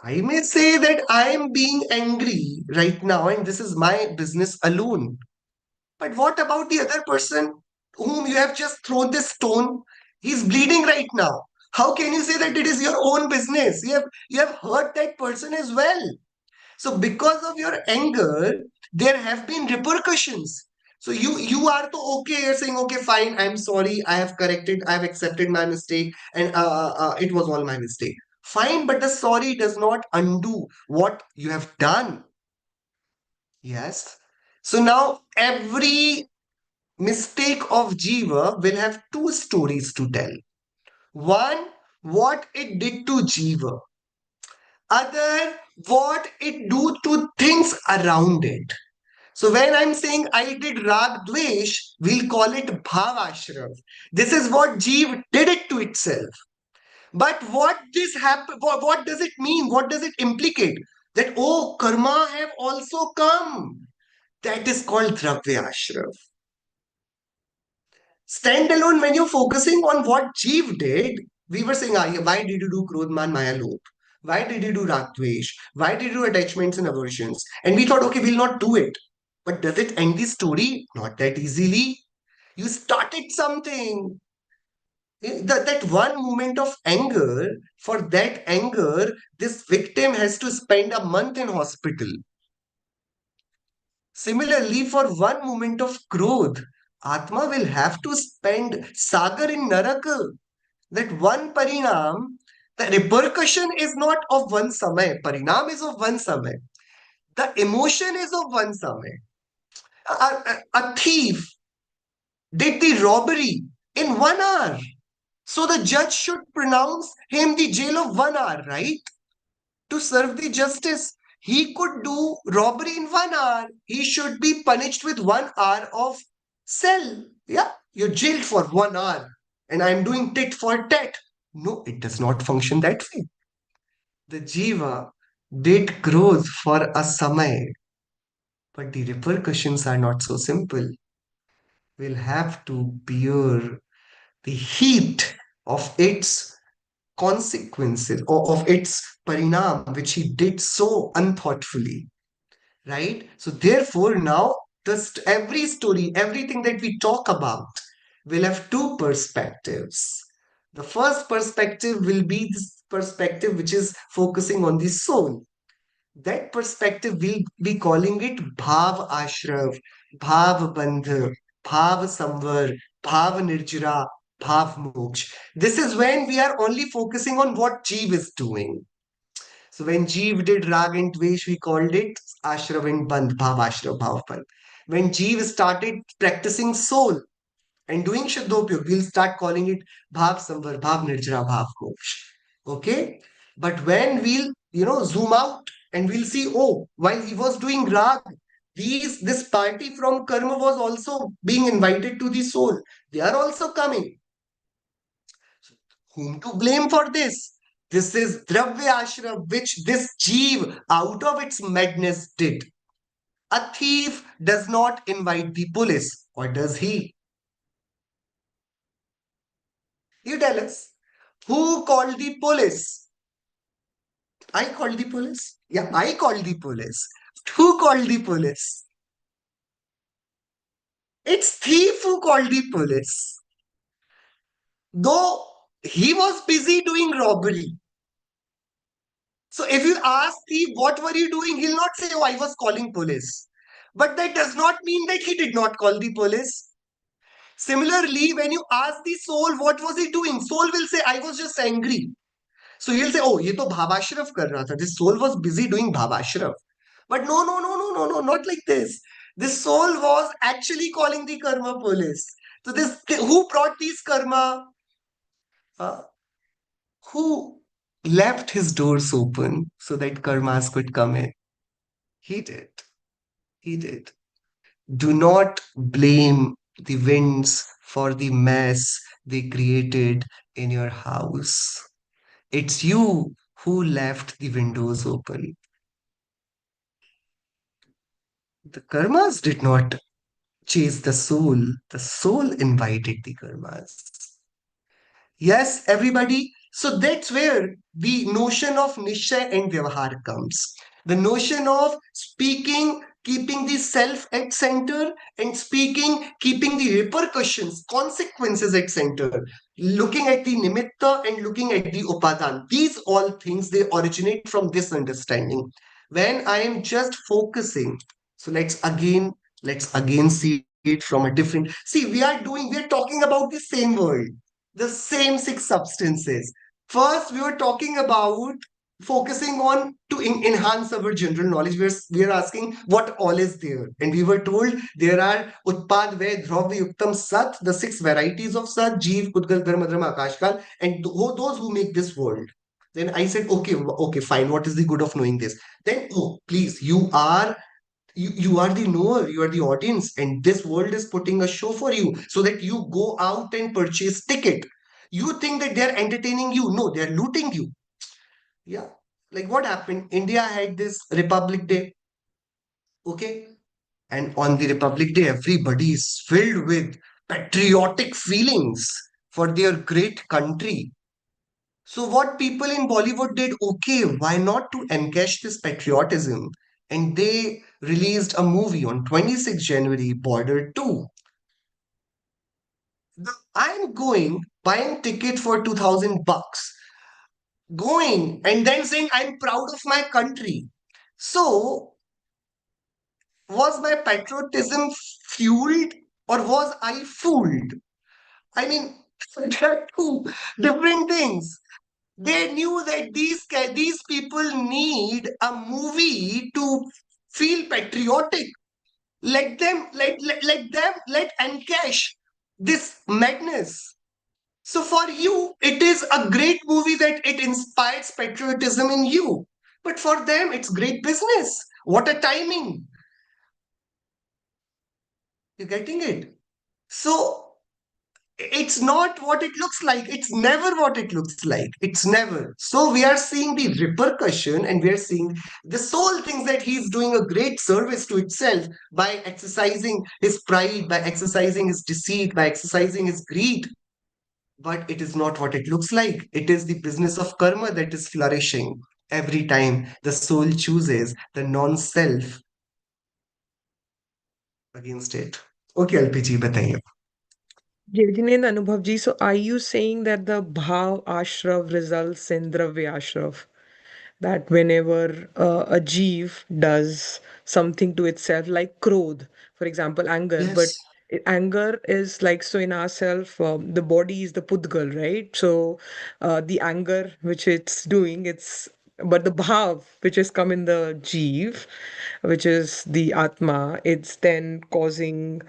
I may say that I am being angry right now and this is my business alone. But what about the other person whom you have just thrown this stone? He's bleeding right now. How can you say that it is your own business? You have hurt that person as well. So because of your anger, there have been repercussions. So you are to okay, you're saying, okay, fine, I'm sorry, I have corrected, I have accepted my mistake, and it was all my mistake. Fine, but the sorry does not undo what you have done. Yes. So now every mistake of Jiva will have two stories to tell. One, what it did to Jiva. Other, what it do to things around it. So when I'm saying I did Rag Dvesh, we'll call it Bhavashram. This is what Jeev did it to itself. But what this happen? What does it mean? What does it implicate? That oh, karma have also come. That is called Dravya Ashrav. Standalone, when you're focusing on what Jeev did, we were saying, why did you do Krodman Maya Lop? Why did you do Ragdvesh? Why did you do attachments and aversions? And we thought, okay, we'll not do it. But does it end the story? Not that easily. You started something. That one moment of anger, for that anger, this victim has to spend a month in hospital. Similarly, for one moment of Krodh, Atma will have to spend Sagar in Naraka. That one Parinam, the repercussion is not of one Samay. Parinam is of one Samay. The emotion is of one Samay. A thief did the robbery in 1 hour. So the judge should pronounce him the jail of 1 hour, right? To serve the justice. He could do robbery in 1 hour. He should be punished with 1 hour of cell. Yeah, you're jailed for 1 hour. And I'm doing tit for tat. No, it does not function that way. The jiva did growth for a samay, but the repercussions are not so simple. We'll have to bear the heat of its consequences or of its parinam, which he did so unthoughtfully, right? So therefore, now just every story, everything that we talk about will have two perspectives. The first perspective will be this perspective which is focusing on the soul. That perspective we'll be calling it Bhav Ashrav, Bhav Bandha, Bhav Samvar, Bhav Nirjara, Bhav Moksha. This is when we are only focusing on what Jeev is doing. So when Jeev did Rag and Dvesh, we called it Ashrav and Bandh, Bhav Ashrav, Bhav Bandh. When Jeev started practicing soul and doing Shuddhopyog, we'll start calling it Bhav Samvar, Bhav Nirjara, Bhav Moksha. Okay? But when we'll, zoom out and we'll see, oh, while he was doing Rag, this party from Karma was also being invited to the soul. They are also coming. So whom to blame for this? This is Dravya Ashram, which this Jeev, out of its madness, did. A thief does not invite the police, or does he? You tell us. Who called the police? I called the police. Yeah, I called the police. Who called the police? It's thief who called the police. Though he was busy doing robbery. So if you ask thief, what were you doing? He'll not say, oh, I was calling police. But that does not mean that he did not call the police. Similarly, when you ask the soul, what was he doing? Soul will say, I was just angry. So he'll say, oh, ye to bhabashraf kar raha tha. This soul was busy doing bhabashraf. But no, not like this. This soul was actually calling the karma police. So who brought these karma? Uh, who left his doors open so that karmas could come in? He did. He did. Do not blame the winds for the mess they created in your house. It's you who left the windows open. The karmas did not chase the soul invited the karmas. Yes, everybody. So that's where the notion of Nishchay and Vyavahar comes. The notion of speaking, keeping the self at center, and speaking, keeping the repercussions, consequences at center. Looking at the Nimitta and looking at the Upadan. These all things, they originate from this understanding. When I am just focusing, so let's again see it from a different. See, we are talking about the same world, the same six substances. First, we were talking about focusing on to enhance our general knowledge. We are asking what all is there. And we were told there are Utpad, Ved, Dravya, Yuktam, Sat, the six varieties of Sat, Jeev, Pudgal, Dharma, Dharma, Akashkal, and those who make this world. Then I said, okay, fine. What is the good of knowing this? Then, oh, please, you are the knower, you are the audience, and this world is putting a show for you so that you go out and purchase ticket. You think that they're entertaining you. No, they're looting you. Yeah. Like what happened? India had this Republic Day. Okay. And on the Republic Day, everybody is filled with patriotic feelings for their great country. So, what people in Bollywood did, okay, why not to encash this patriotism? And they released a movie on 26th January, Border 2. I'm going, buying ticket for 2000 bucks, going and then saying I'm proud of my country. So, was my patriotism fueled or was I fooled? I mean, there are two different things. They knew that these people need a movie to feel patriotic. Let encash this madness. So for you, it is a great movie that it inspires patriotism in you. But for them, it's great business. What a timing. You're getting it? So it's not what it looks like. It's never what it looks like. It's never. So we are seeing the repercussion and we are seeing the soul thinks that he's doing a great service to itself by exercising his pride, by exercising his deceit, by exercising his greed. But it is not what it looks like. It is the business of karma that is flourishing every time the soul chooses the non-self against it. Okay, LPG, बताइए. Yajnen Anubhavji, so are you saying that the Bhav Ashrav results in Dravya Ashrav? That whenever a jeev does something to itself, like krodh, for example, anger, but Yes. anger is like, so in ourself, the body is the pudgal, right? So the anger which it's doing, but the bhav which has come in the jeev, which is the atma, it's then causing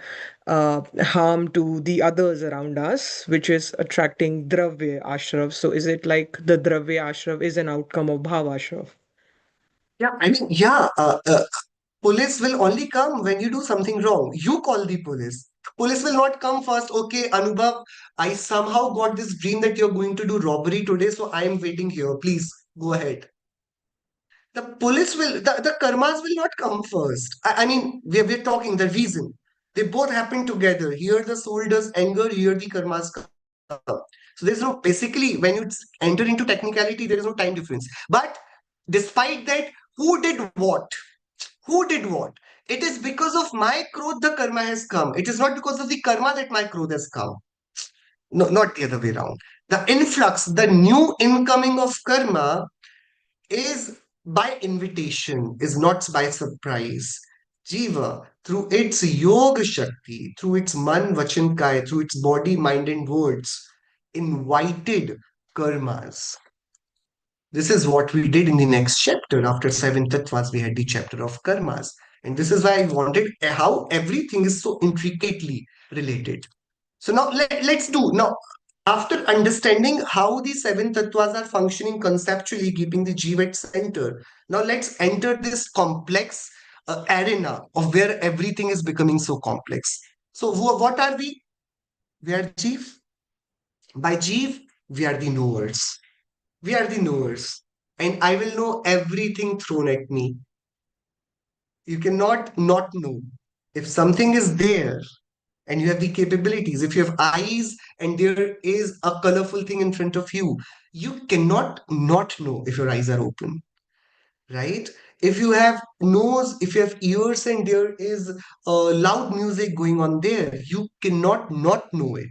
harm to the others around us, which is attracting dravya ashrav. So is it like the dravya ashrav is an outcome of bhav ashrav? Yeah, I mean, yeah, police will only come when you do something wrong. You call the police. Police will not come first. Okay, Anubhav, I somehow got this dream that you're going to do robbery today, so I am waiting here. Please go ahead. The karmas will not come first. I mean, we're talking the reason. They both happen together. Here the soul does anger, here the karmas come. So there's no, basically, when you enter into technicality, there is no time difference. But despite that, who did what? Who did what? It is because of my growth the karma has come. It is not because of the karma that my growth has come. No, not the other way around. The influx, the new incoming of karma is by invitation, is not by surprise. Jiva, through its yoga shakti, through its man, vachan, kaya, through its body, mind, and words, invited karmas. This is what we did in the next chapter. After seven tattvas, we had the chapter of karmas. And this is why I wanted how everything is so intricately related. So now let's do. Now, after understanding how the seven tattvas are functioning conceptually, keeping the jiva at center, now let's enter this complex arena of where everything is becoming so complex. So what are we? We are jiv. By jiv, we are the knowers. We are the knowers. And I will know everything thrown at me. You cannot not know. If something is there and you have the capabilities, if you have eyes and there is a colorful thing in front of you, you cannot not know if your eyes are open, right? If you have nose, if you have ears and there is loud music going on there, you cannot not know it.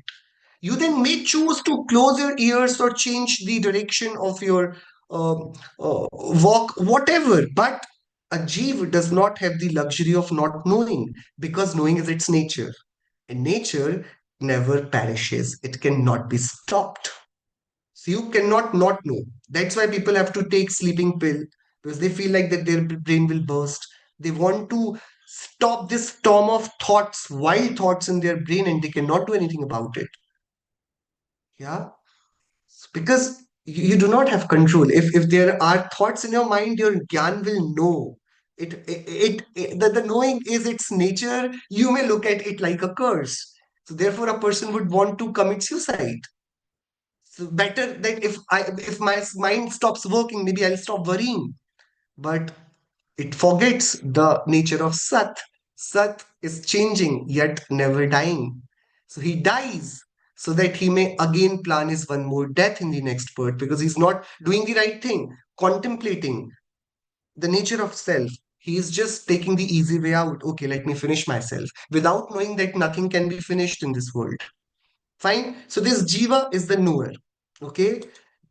You then may choose to close your ears or change the direction of your walk, whatever. But a jeev does not have the luxury of not knowing because knowing is its nature. And nature never perishes, it cannot be stopped. So you cannot not know. That's why people have to take sleeping pill because they feel like that their brain will burst. They want to stop this storm of thoughts, wild thoughts in their brain, and they cannot do anything about it. Yeah, because you do not have control. If there are thoughts in your mind, your gyan will know. The knowing is its nature. You may look at it like a curse. So therefore, a person would want to commit suicide. better that if my mind stops working, maybe I'll stop worrying. But it forgets the nature of Sat. Sat is changing yet never dying. So he dies so that he may again plan his one more death in the next birth, because he's not doing the right thing, contemplating the nature of self. He is just taking the easy way out. Okay, let me finish myself without knowing that nothing can be finished in this world. Fine. So this Jiva is the knower. Okay.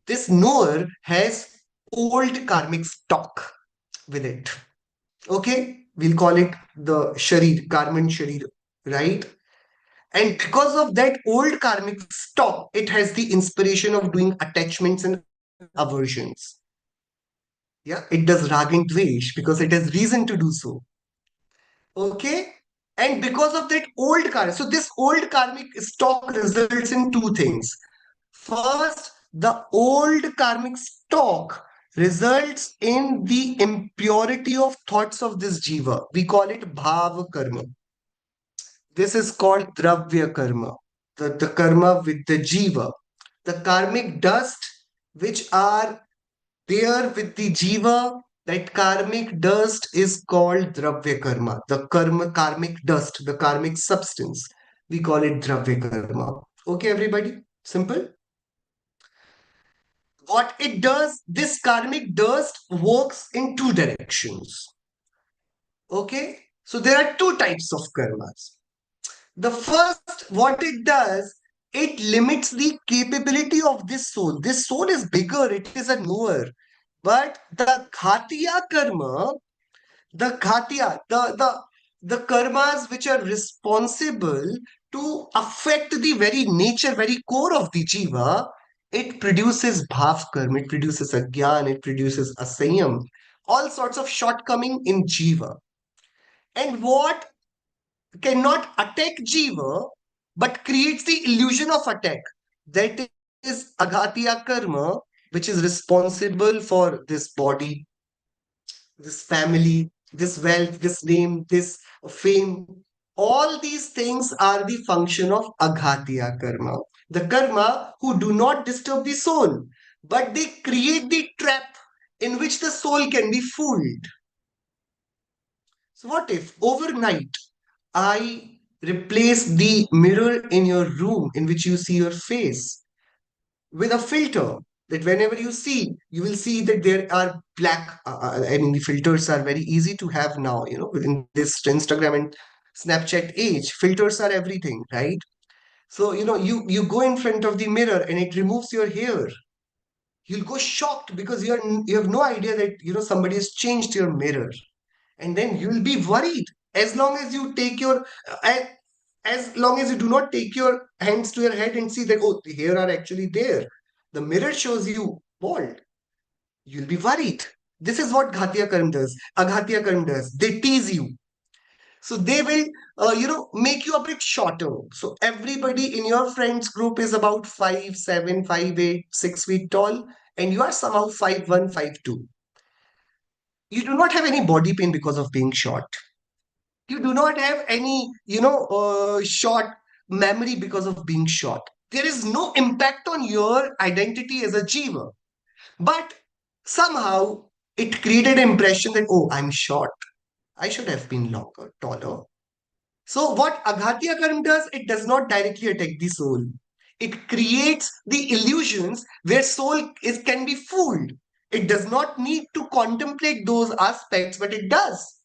This knower has old karmic stock with it. Okay. We'll call it the Sharir, Karman Sharir, right? And because of that old karmic stock, it has the inspiration of doing attachments and aversions. Yeah, it does rag and dvesh because it has reason to do so. Okay. And because of that old karmic, so this old karmic stock results in two things. First, the old karmic stock results in the impurity of thoughts of this jiva. We call it bhava karma. This is called dravya karma, the karma with the jiva. The karmic dust which are there with the jiva, that karmic dust is called dravya karma. The karmic dust, the karmic substance, we call it dravya karma. Okay, everybody? Simple? What it does, this karmic dust works in two directions. Okay? So there are two types of karmas. The first, what it does, it limits the capability of this soul. This soul is bigger, it is a knower. But the khatiya karma, the khatiya, the karmas which are responsible to affect the very nature, very core of the jiva, it produces bhav karma, it produces agyan, it produces asayam, all sorts of shortcoming in jiva. And what cannot attack jiva but creates the illusion of attack, that is aghatiya karma, which is responsible for this body, this family, this wealth, this name, this fame. All these things are the function of aghatiya karma. The karma who do not disturb the soul, but they create the trap in which the soul can be fooled. So what if overnight I replace the mirror in your room in which you see your face with a filter, that whenever you see, you will see that there are black. I mean, the filters are very easy to have now, within this Instagram and Snapchat age. Filters are everything, right? So, you go in front of the mirror and it removes your hair. You'll go shocked because you have no idea that, somebody has changed your mirror. And then you'll be worried as long as you take your as long as you do not take your hands to your head and see that, oh, the hair are actually there, the mirror shows you bald, you'll be worried. This is what ghatiya karma does, aghatiya karma does. They tease you. So they will make you a bit shorter. So everybody in your friends group is about 5'7", 5'8", 6 feet tall, and you are somehow 5'1", 5'2". You do not have any body pain because of being short. You do not have any, short memory because of being short. There is no impact on your identity as a jiva. But somehow it created an impression that, oh, I'm short. I should have been longer, taller. So what Aghatya Karma does, it does not directly attack the soul. It creates the illusions where soul can be fooled. It does not need to contemplate those aspects, but it does.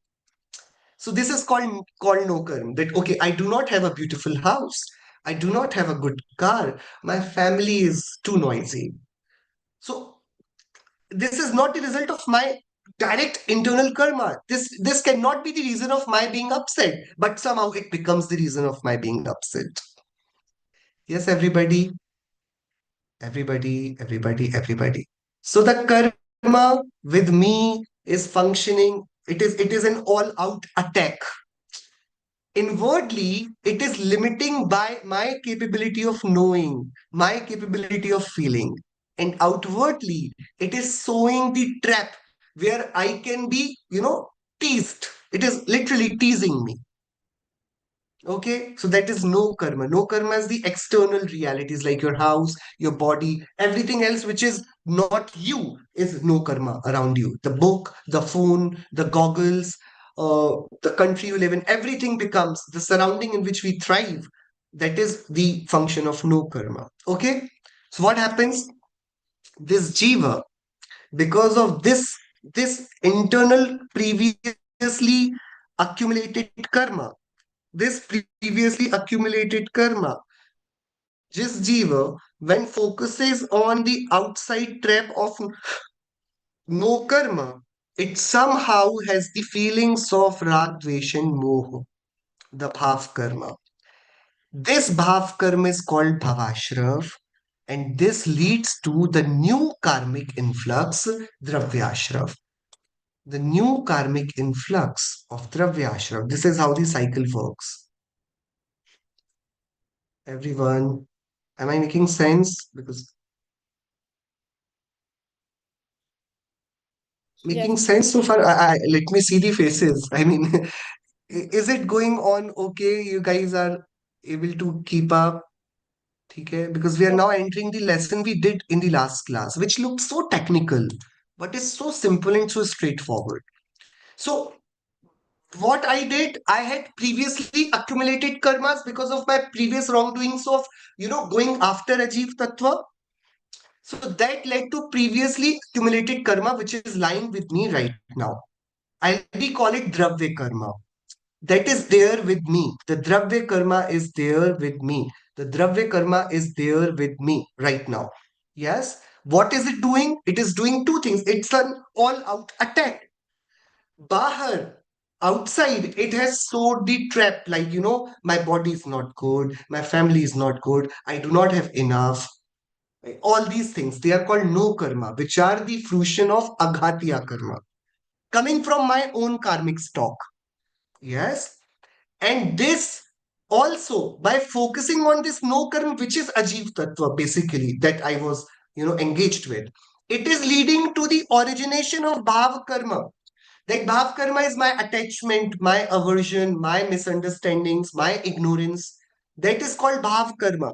So this is called no karma. That okay, I do not have a beautiful house. I do not have a good car. My family is too noisy. So this is not the result of my direct internal karma. This cannot be the reason of my being upset, but somehow it becomes the reason of my being upset. Yes, everybody. So the karma with me is functioning. It is an all-out attack. Inwardly, it is limiting by my capability of knowing, my capability of feeling. And outwardly, it is sowing the trap where I can be, teased. It is literally teasing me. Okay, so that is no karma. No karma is the external realities like your house, your body, everything else which is not you is no karma around you. The book, the phone, the goggles, the country you live in, everything becomes the surrounding in which we thrive. That is the function of no karma. Okay, so what happens? This jiva, because of this internal previously accumulated karma, this previously accumulated karma, this jiva, when focuses on the outside trap of no karma, it somehow has the feelings of rag, dvesh, and moha, the bhav karma. This bhav karma is called bhavashrav, and this leads to the new karmic influx, dravyashrav. The new karmic influx of dravyashrav. This is how the cycle works. Everyone, am I making sense? Because making Yes. sense so far. Let me see the faces. I mean, is it going on okay? You guys are able to keep up? Okay? Because we are now entering the lesson we did in the last class, which looked so technical, but is so simple and so straightforward. So, what I did, I had previously accumulated karmas because of my previous wrongdoings of, going after Ajiv Tattva. So that led to previously accumulated karma, which is lying with me right now. We call it Dravya karma. That is there with me. The Dravya karma is there with me. The Dravya karma is there with me right now. Yes. What is it doing? It is doing two things. It's an all-out attack. Bahar, outside, it has sowed the trap like, my body is not good, my family is not good, I do not have enough. All these things, they are called no karma, which are the fruition of aghatiya karma, coming from my own karmic stock. Yes. And this also, by focusing on this no karma, which is ajiv tattva, basically, that I was, engaged with, it is leading to the origination of bhav karma. That bhav karma is my attachment, my aversion, my misunderstandings, my ignorance. That is called bhav karma.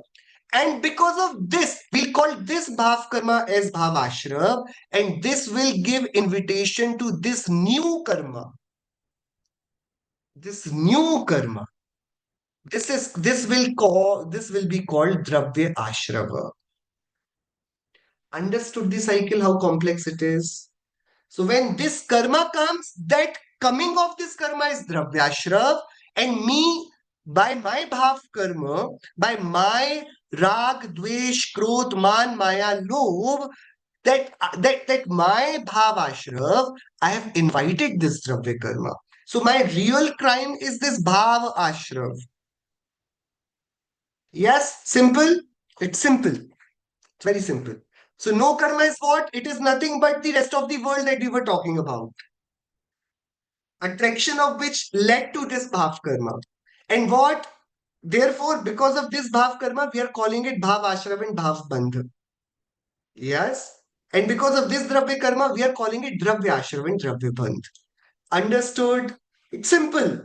And because of this, we'll call this bhav karma as bhav ashram, and this will give invitation to this new karma. This new karma. This will be called dravya ashrava. Understood the cycle, how complex it is? So when this karma comes, that coming of this karma is dravyashrav, and me, by my bhav karma, by my rag, dvesh, krodh, man, maya, lobh, that my bhav ashrav, I have invited this dravya karma. So my real crime is this bhav ashrav. Yes, simple. It's simple. It's very simple. So no karma is what? It is nothing but the rest of the world that we were talking about. Attraction of which led to this bhav karma. And what? Therefore, because of this bhav karma, we are calling it bhav ashram and bhav bandh. Yes. And because of this dravya karma, we are calling it dravya ashram and dravya bandh. Understood? It's simple.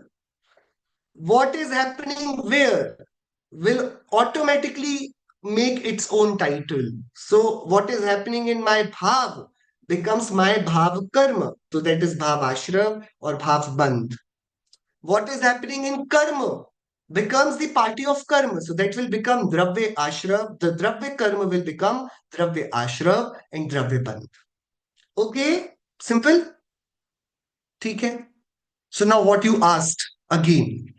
What is happening where will automatically make its own title. So what is happening in my bhav becomes my bhav karma. So that is bhav ashram or bhav bandh. What is happening in karma becomes the party of karma. So that will become dravya ashram. The dravya karma will become dravya ashram and dravya bandh. Okay, simple. Okay. So now what you asked again.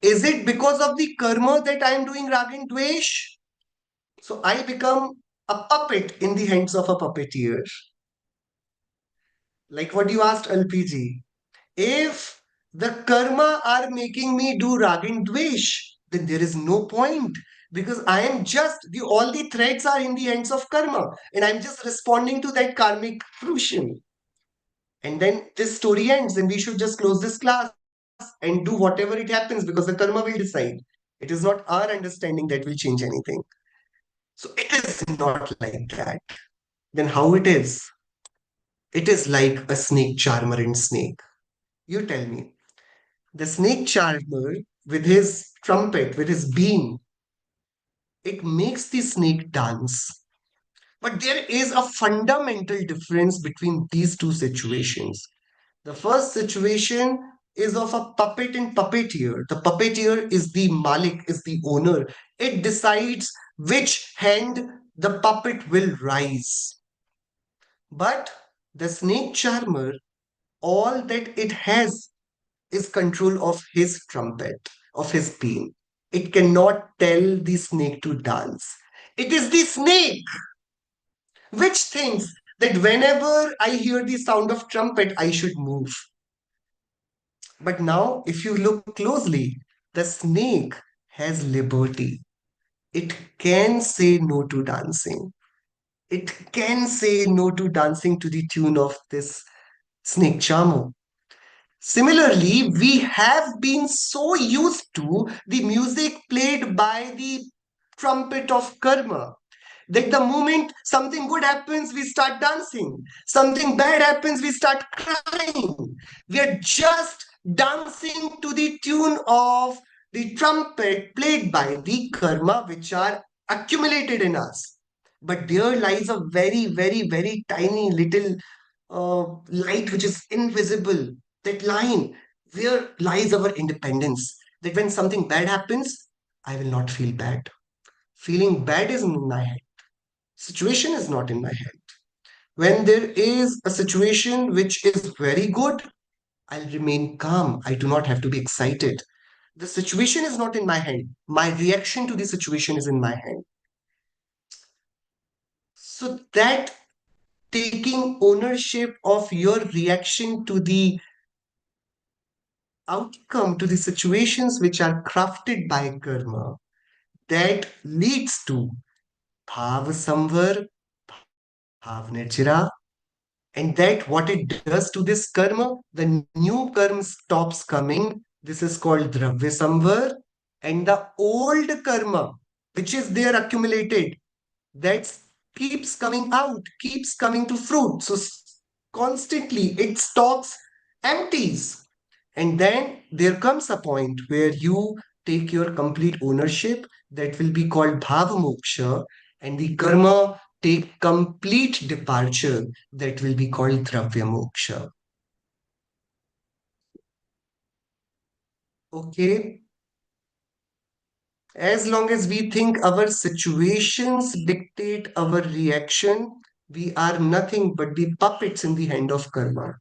Is it because of the karma that I am doing rag and dvesh? So I become a puppet in the hands of a puppeteer. Like what you asked LPG. If the karma are making me do rag and dvesh, then there is no point because I am just all the threads are in the hands of karma and I'm just responding to that karmic fruition. And then this story ends and we should just close this class and do whatever it happens because the karma will decide. It is not our understanding that will change anything. So it is not like that. Then how it is? It is like a snake charmer and snake. You tell me. The snake charmer with his trumpet, with his beam, it makes the snake dance. But there is a fundamental difference between these two situations. The first situation is of a puppet and puppeteer. The puppeteer is the malik, is the owner. It decides which hand the puppet will rise. But the snake charmer, all that it has is control of his trumpet, of his beam. It cannot tell the snake to dance. It is the snake which thinks that whenever I hear the sound of trumpet, I should move. But now, if you look closely, the snake has liberty. It can say no to dancing. It can say no to dancing to the tune of this snake charmer. Similarly, we have been so used to the music played by the trumpet of karma that the moment something good happens, we start dancing. Something bad happens, we start crying. We are just dancing to the tune of the trumpet played by the karma, which are accumulated in us. But there lies a very, very, very tiny little light which is invisible. That line, where lies our independence. That when something bad happens, I will not feel bad. Feeling bad is in my head. Situation is not in my head. When there is a situation which is very good, I'll remain calm. I do not have to be excited. The situation is not in my hand. My reaction to the situation is in my hand. So that taking ownership of your reaction to the outcome, to the situations which are crafted by karma, that leads to bhav samvar, bhav nirjara, and that what it does to this karma, the new karma stops coming. This is called dravya samvar, and the old karma, which is there accumulated, that keeps coming out, keeps coming to fruit. So constantly it stocks empties. And then there comes a point where you take your complete ownership, that will be called bhava moksha, and the karma take complete departure, that will be called dravya moksha. Okay. As long as we think our situations dictate our reaction, we are nothing but the puppets in the hand of karma.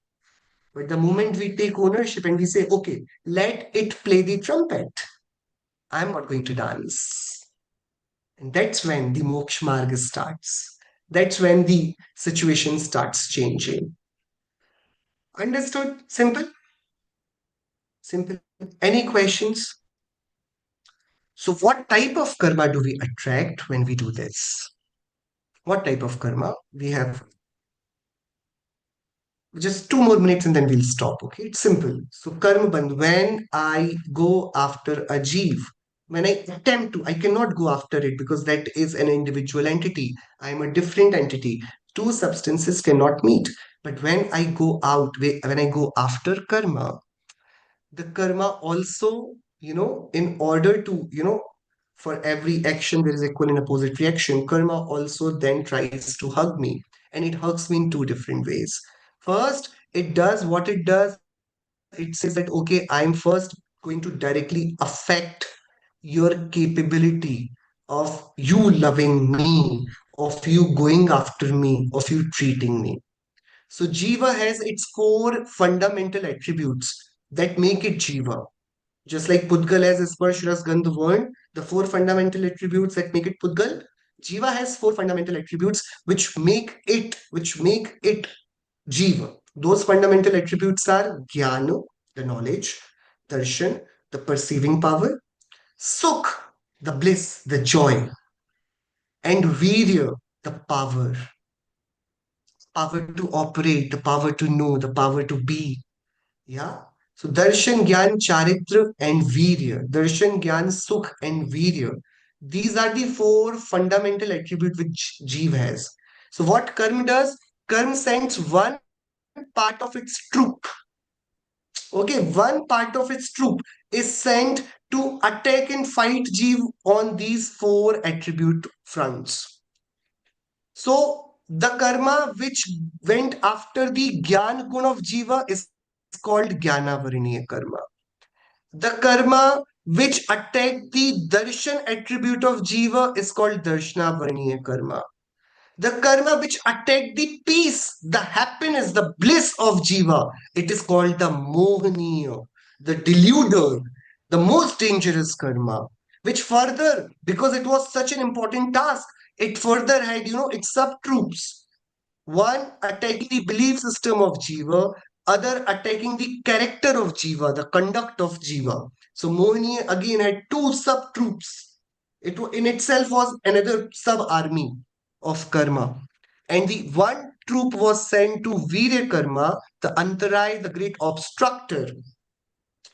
But the moment we take ownership and we say, okay, let it play the trumpet, I'm not going to dance. And that's when the moksha marga starts. That's when the situation starts changing. Understood? Simple? Simple. Any questions? So, what type of karma do we attract when we do this? What type of karma? We have just 2 more minutes and then we'll stop. Okay, it's simple. So, karma bandh, when I go after a jeev, when I attempt to, I cannot go after it because that is an individual entity. I'm a different entity. Two substances cannot meet. But when I go out, when I go after karma, the karma also, in order to, for every action, there is equal and opposite reaction. Karma also then tries to hug me, and it hugs me in two different ways. First, it does what it does. It says that, okay, I'm first going to directly affect your capability of you loving me, of you going after me, of you treating me. So Jiva has its 4 fundamental attributes that make it Jiva. Just like Pudgal has Sparsh, Ras, Gandh, Varn, the 4 fundamental attributes that make it Pudgal, Jiva has 4 fundamental attributes which make it Jiva. Those fundamental attributes are Jnana, the knowledge, Darshan, the perceiving power, Sukh, the bliss, the joy, and Virya, the power to operate, the power to know, the power to be. Yeah. So darshan, gyan, charitra, and virya. Darshan, gyan, sukh, and virya. These are the 4 fundamental attributes which Jeev has. So what karma does? Karma sends one part of its truth Okay, one part of its troop is sent to attack and fight Jeev on these four attribute fronts. So the karma which went after the Gyan gun of Jiva is called Jnana-Variniya karma. The karma which attacked the darshan attribute of Jiva is called Darshana-Variniya karma. The karma which attacked the peace, the happiness, the bliss of Jiva, it is called the Mohaniya, the deluder, the most dangerous karma. Which further, because it was such an important task, it further had, its subtroops. One attacking the belief system of Jiva, other attacking the character of Jiva, the conduct of Jiva. So Mohini again had two sub-troops. In itself was another sub-army of karma. And the one troop was sent to Virya Karma, the Antarai, the great obstructor,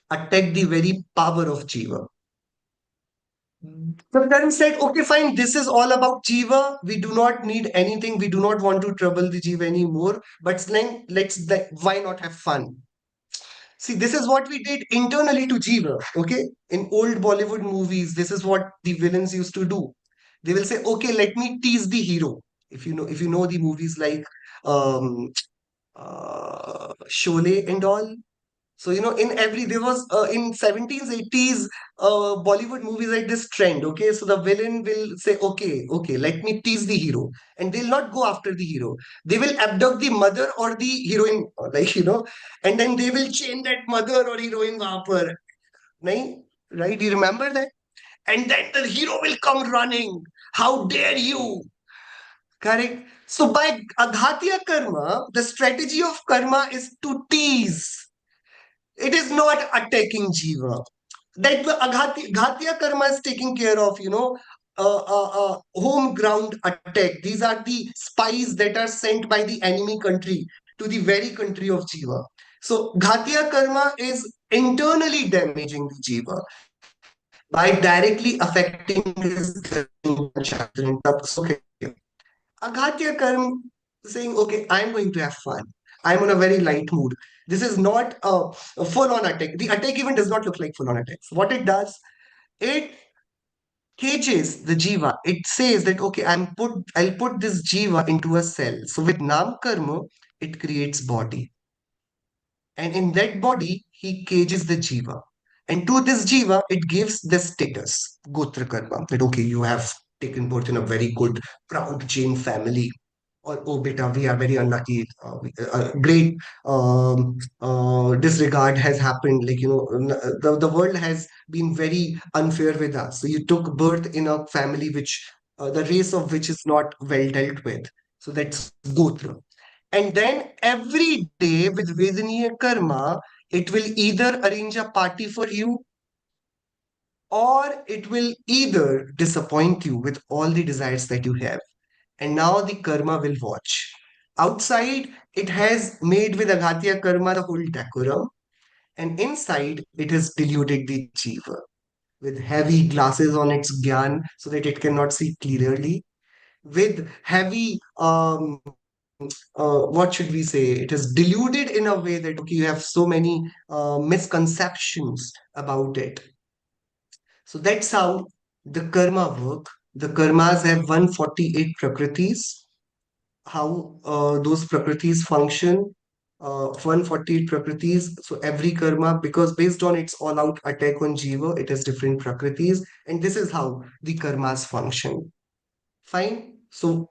attacked the very power of Jiva. So Karan said, okay, fine, this is all about Jiva. We do not need anything. We do not want to trouble the Jiva anymore. But then why not have fun? See, this is what we did internally to Jiva. Okay. In old Bollywood movies, this is what the villains used to do. They will say, okay, let me tease the hero. If you know the movies like um Sholay and all, so, there was in 70s, 80s, Bollywood movies like this trend. Okay. So the villain will say, okay, let me tease the hero. And they'll not go after the hero. They will abduct the mother or the heroine, and then they will chain that mother or heroine vapor. Nahin? Right? You remember that? And then the hero will come running. How dare you? Correct. So by Aghatya karma, the strategy of karma is to tease. It is not attacking Jiva. That the Ghatya karma is taking care of, home ground attack. These are the spies that are sent by the enemy country to the very country of Jiva. So Ghatya karma is internally damaging the Jiva by directly affecting his chakra and tapas. Okay. Aghatya karma saying, okay, I'm going to have fun. I'm on a very light mood. This is not a full-on attack. The attack even does not look like full-on attacks. What it does, it cages the jiva. It says that okay, I'll put this jiva into a cell. So with nam karma, it creates body. And in that body, he cages the jiva. And to this jiva, it gives the status, gotra karma, that okay, you have taken birth in a very good, proud Jain family. Or, oh, beta, we are very unlucky. Great disregard has happened. Like, the world has been very unfair with us. So you took birth in a family which, the race of which is not well dealt with. So that's Gotra. And then every day with Vedaniya Karma, it will either arrange a party for you or it will either disappoint you with all the desires that you have. And now the karma will watch. Outside, it has made with Aghatya karma the whole decorum, and inside, it has deluded the jiva with heavy glasses on its gyan so that it cannot see clearly, with heavy, what should we say? It is deluded in a way that, okay, you have so many misconceptions about it. So that's how the karma work. The karmas have 148 prakritis. How those prakritis function, 148 prakritis. So every karma, because based on its all-out attack on jiva, it has different prakritis, and this is how the karmas function. Fine. So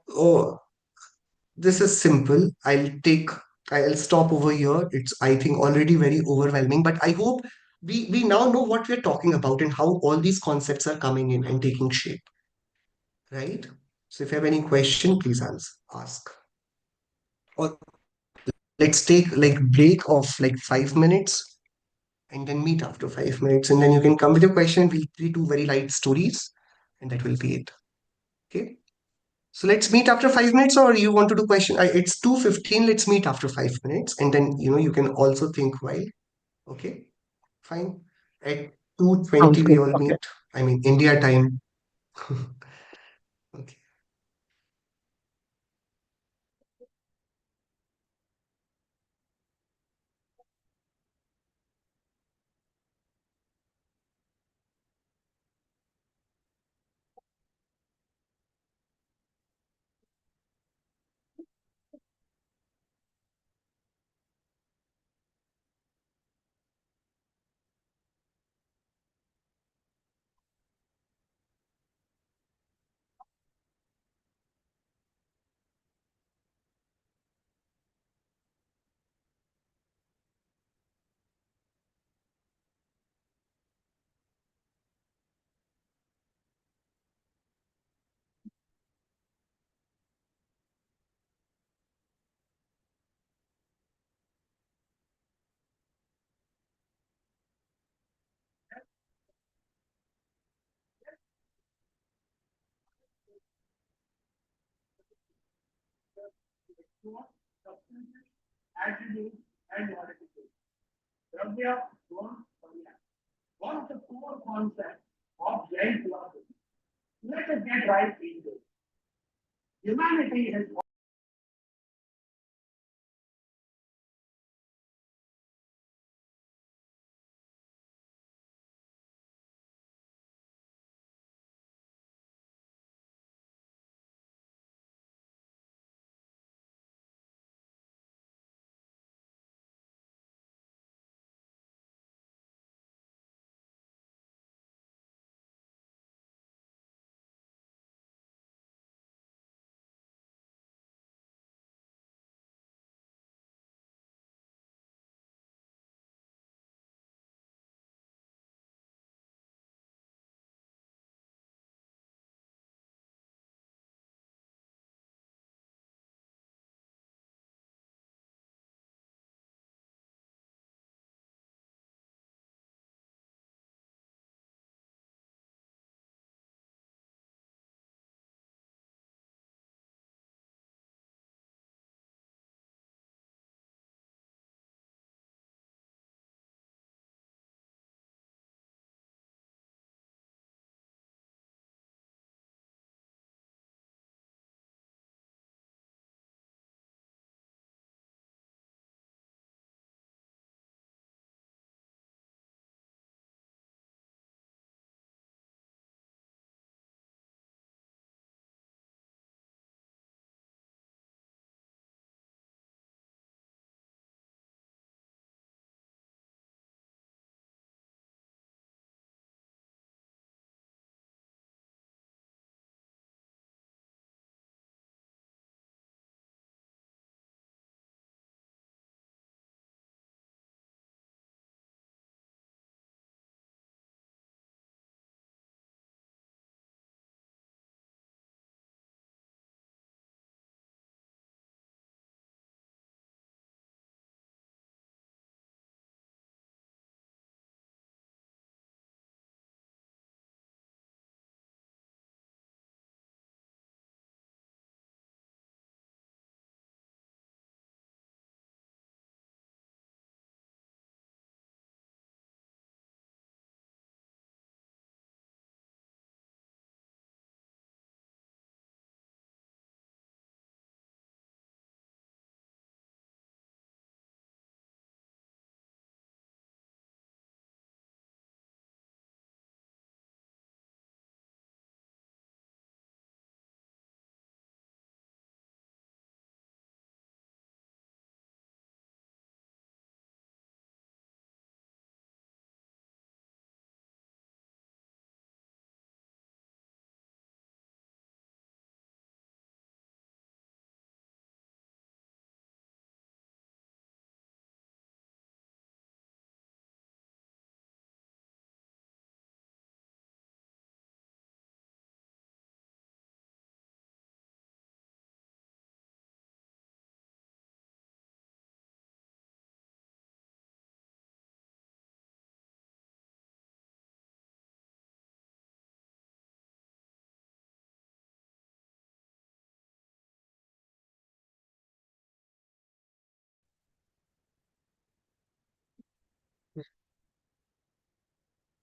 this is simple. I'll stop over here. It's, I think, already very overwhelming, but I hope we now know what we're talking about and how all these concepts are coming in and taking shape, right? So if you have any question, please ask. Or let's take like break of like 5 minutes and then meet after 5 minutes, and then you can come with your question. We'll do very light stories, and that will be it. Okay. So let's meet after 5 minutes, or you want to do question? It's 2:15. Let's meet after 5 minutes, and then you can also think while. Okay, fine. At Sounds 2:20 we good. all Okay. meet. I mean India time. Okay.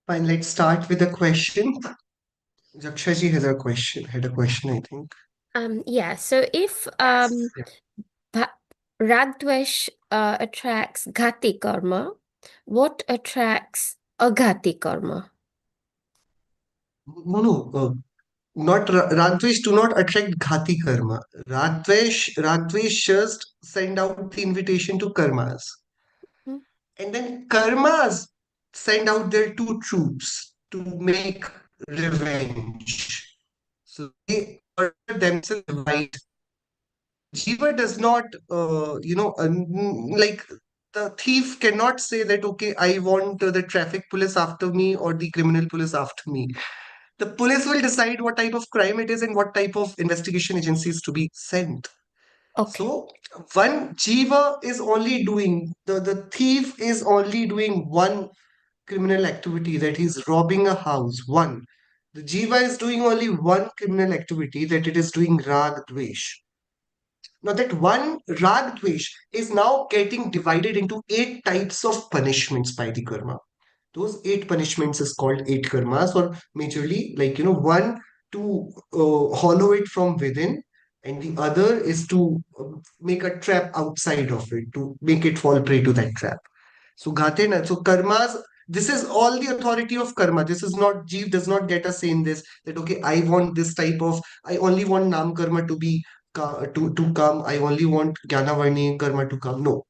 Fine, let's start with a question. Jakshaji has a question, had a question, I think. Yeah, so if Bha- Ragdvesh attracts Ghati karma, what attracts Aghati karma? No, not Ragdvesh do not attract Ghati karma. Ragdvesh just send out the invitation to karmas. Hmm. And then karmas send out their two troops to make revenge. So they order themselves divide. Jiva does not, like the thief cannot say that, okay, I want the traffic police after me or the criminal police after me. The police will decide what type of crime it is and what type of investigation agencies to be sent. Okay. So one Jiva is only doing, the thief is only doing one criminal activity, that is robbing a house. One. The Jiva is doing only one criminal activity, that it is doing Rag Dvesh. Now that one rag dvesh is now getting divided into 8 types of punishments by the karma. Those 8 punishments is called 8 karmas, or majorly, like, one to hollow it from within, and the other is to make a trap outside of it, to make it fall prey to that trap. So Ghatena, so karmas, this is all the authority of karma. This is not, Jeev does not get a say in this, that okay, I want this type of, I only want Nam karma to be to come, I only want Jnana Varni karma to come. No.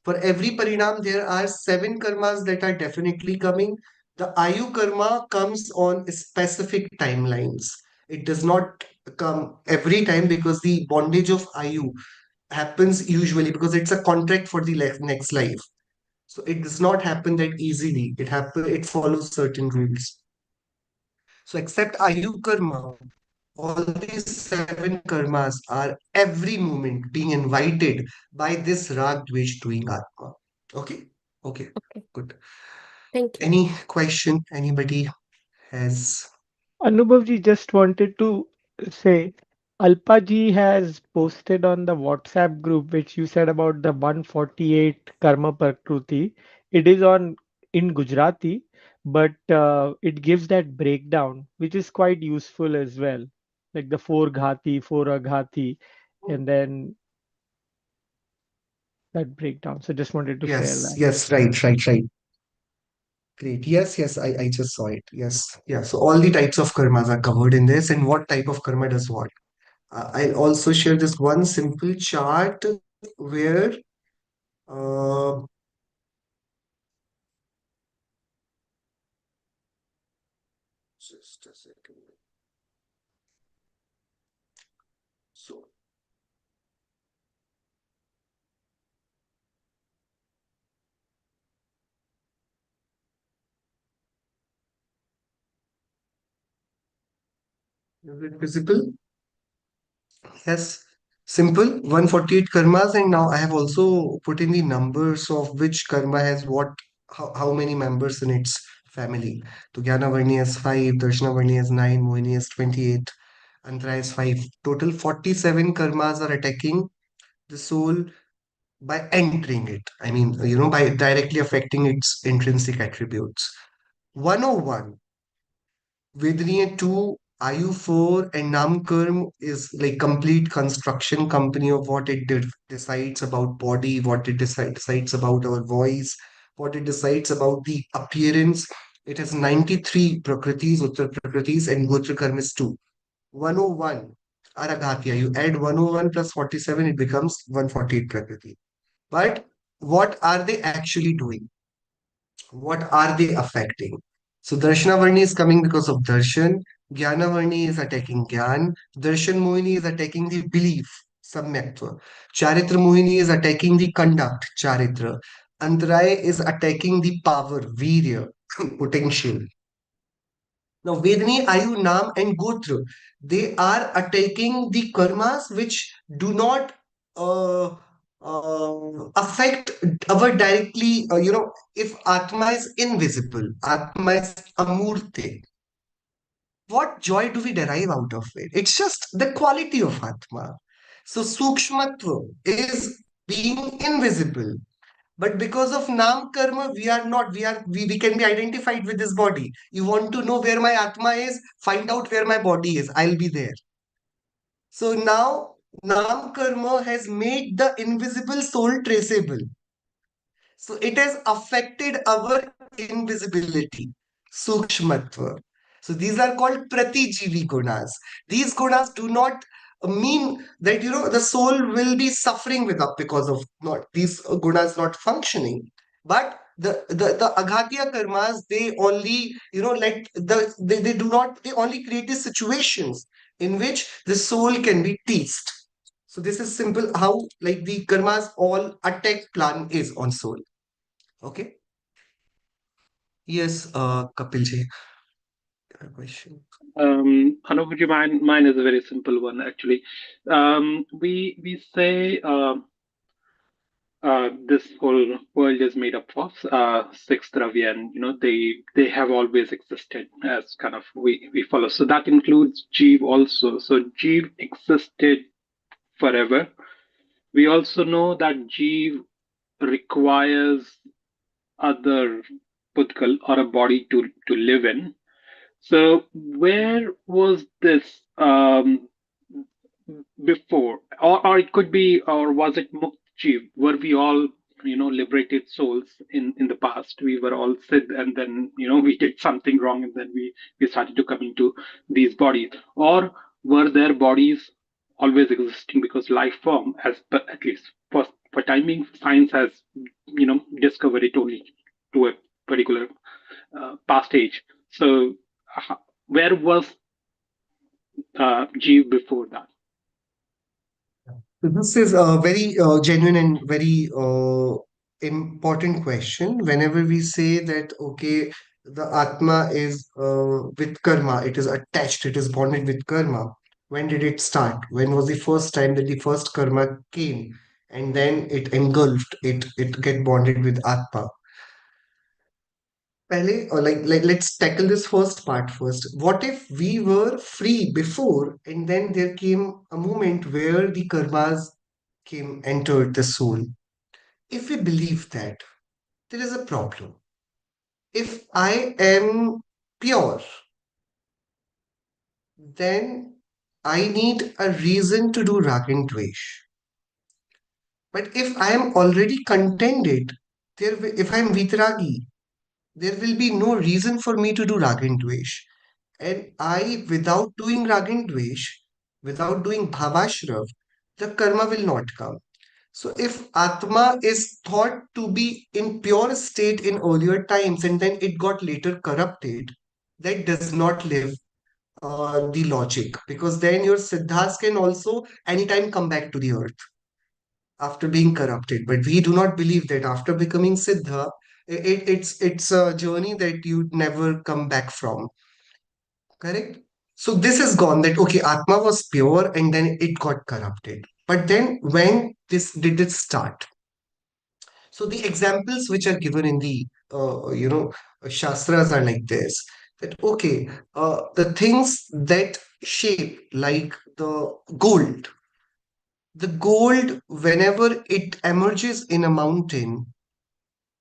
For every parinam, there are 7 karmas that are definitely coming. The Ayu karma comes on specific timelines. It does not come every time, because the bondage of Ayu happens usually because it's a contract for the next life. So it does not happen that easily. It follows certain rules. So except Ayu karma, all these 7 karmas are every moment being invited by this rag dvesh doing atma. Okay? Okay. Okay. Good. Thank you. Any question anybody has? Anubhavji, just wanted to say, Alpaji has posted on the WhatsApp group, which you said about the 148 Karma Prakruti. It is on in Gujarati, but it gives that breakdown, which is quite useful as well, like the 4 Ghati, 4 Aghati, and then that breakdown. So just wanted to share Yes, that. yes, right. Great. Yes, I just saw it. Yes. Yeah. So all the types of karmas are covered in this, and what type of karma does what. I'll also share this one simple chart where uh, just a second. So is it visible? Yes, simple 148 karmas, and now I have also put in the numbers of which karma has what, how many members in its family. So Jnana Varni has 5, Darshana Varni has 9, Mohini has 28, Antara has 5. Total 47 karmas are attacking the soul by entering it. I mean, by directly affecting its intrinsic attributes. 101. Vedaniya 2, Ayu 4, and Namkarm is like complete construction company of what it decides about body, what it decides about our voice, what it decides about the appearance. It has 93 Prakritis, Uttar Prakritis, and Gotra Karma is 2. 101, Araghatya. You add 101 plus 47, it becomes 148 Prakriti. But what are they actually doing? What are they affecting? So Darshana Varni is coming because of Darshan. Jnana Varni is attacking Gyan. Darshan Mohini is attacking the belief, Samyaktva. Charitra Mohini is attacking the conduct, Charitra. Antaray is attacking the power, Virya, potential. Now, Vedani, Ayu, Nam, and Gotra, they are attacking the karmas which do not affect our directly, if Atma is invisible, Atma is Amurte, what joy do we derive out of it? It's just the quality of Atma. So, Sukshmatva is being invisible. But because of Nam Karma, we are not, we can be identified with this body. You want to know where my Atma is? Find out where my body is. I'll be there. So now Nam Karma has made the invisible soul traceable. So it has affected our invisibility, Sukshmatva. So these are called Pratijivi gunas. These gunas do not mean that the soul will be suffering with up because of not these gunas not functioning. But the Aghatya karmas, they only, let they do not, they only create these situations in which the soul can be teased. So this is simple how like the karmas all attack plan is on soul. Okay. Yes, Kapil ji, a question. Anuj, mine is a very simple one actually. We say this whole world is made up of 6 dravya, and they have always existed as kind of we follow. So that includes Jeev also. So Jeev existed forever. We also know that Jeev requires other Putkal or a body to live in. So where was this before? Or it could be, or was it Mukt Jeev? Were we all, liberated souls in the past? We were all Siddh, and then, we did something wrong, and then we started to come into these bodies. Or were their bodies always existing because life form, at least for timing, science has, discovered it only to a particular past age. So where was Jeev before that? So this is a very genuine and very important question. Whenever we say that, okay, the Atma is with karma, it is attached, it is bonded with karma. When did it start? When was the first time that the first karma came? And then it engulfed, it get bonded with Atma. Let's tackle this first part first. What if we were free before, and then there came a moment where the karmas entered the soul? If we believe that, there is a problem. If I am pure, then I need a reason to do rag and dvesh. But if I am already contented, if I am vitragi, there will be no reason for me to do rag and dvesh. And without doing rag and dvesh, without doing bhavashrav, the karma will not come. So if Atma is thought to be in pure state in earlier times and then it got later corrupted, that does not live the logic, because then your Siddhas can also anytime come back to the earth after being corrupted. But we do not believe that after becoming Siddha, it's a journey that you never come back from. Correct? So this is gone, that okay, Atma was pure and then it got corrupted. But then when this did it start? So the examples which are given in the Shastras are like this, that okay, the things that shape like the gold, whenever it emerges in a mountain,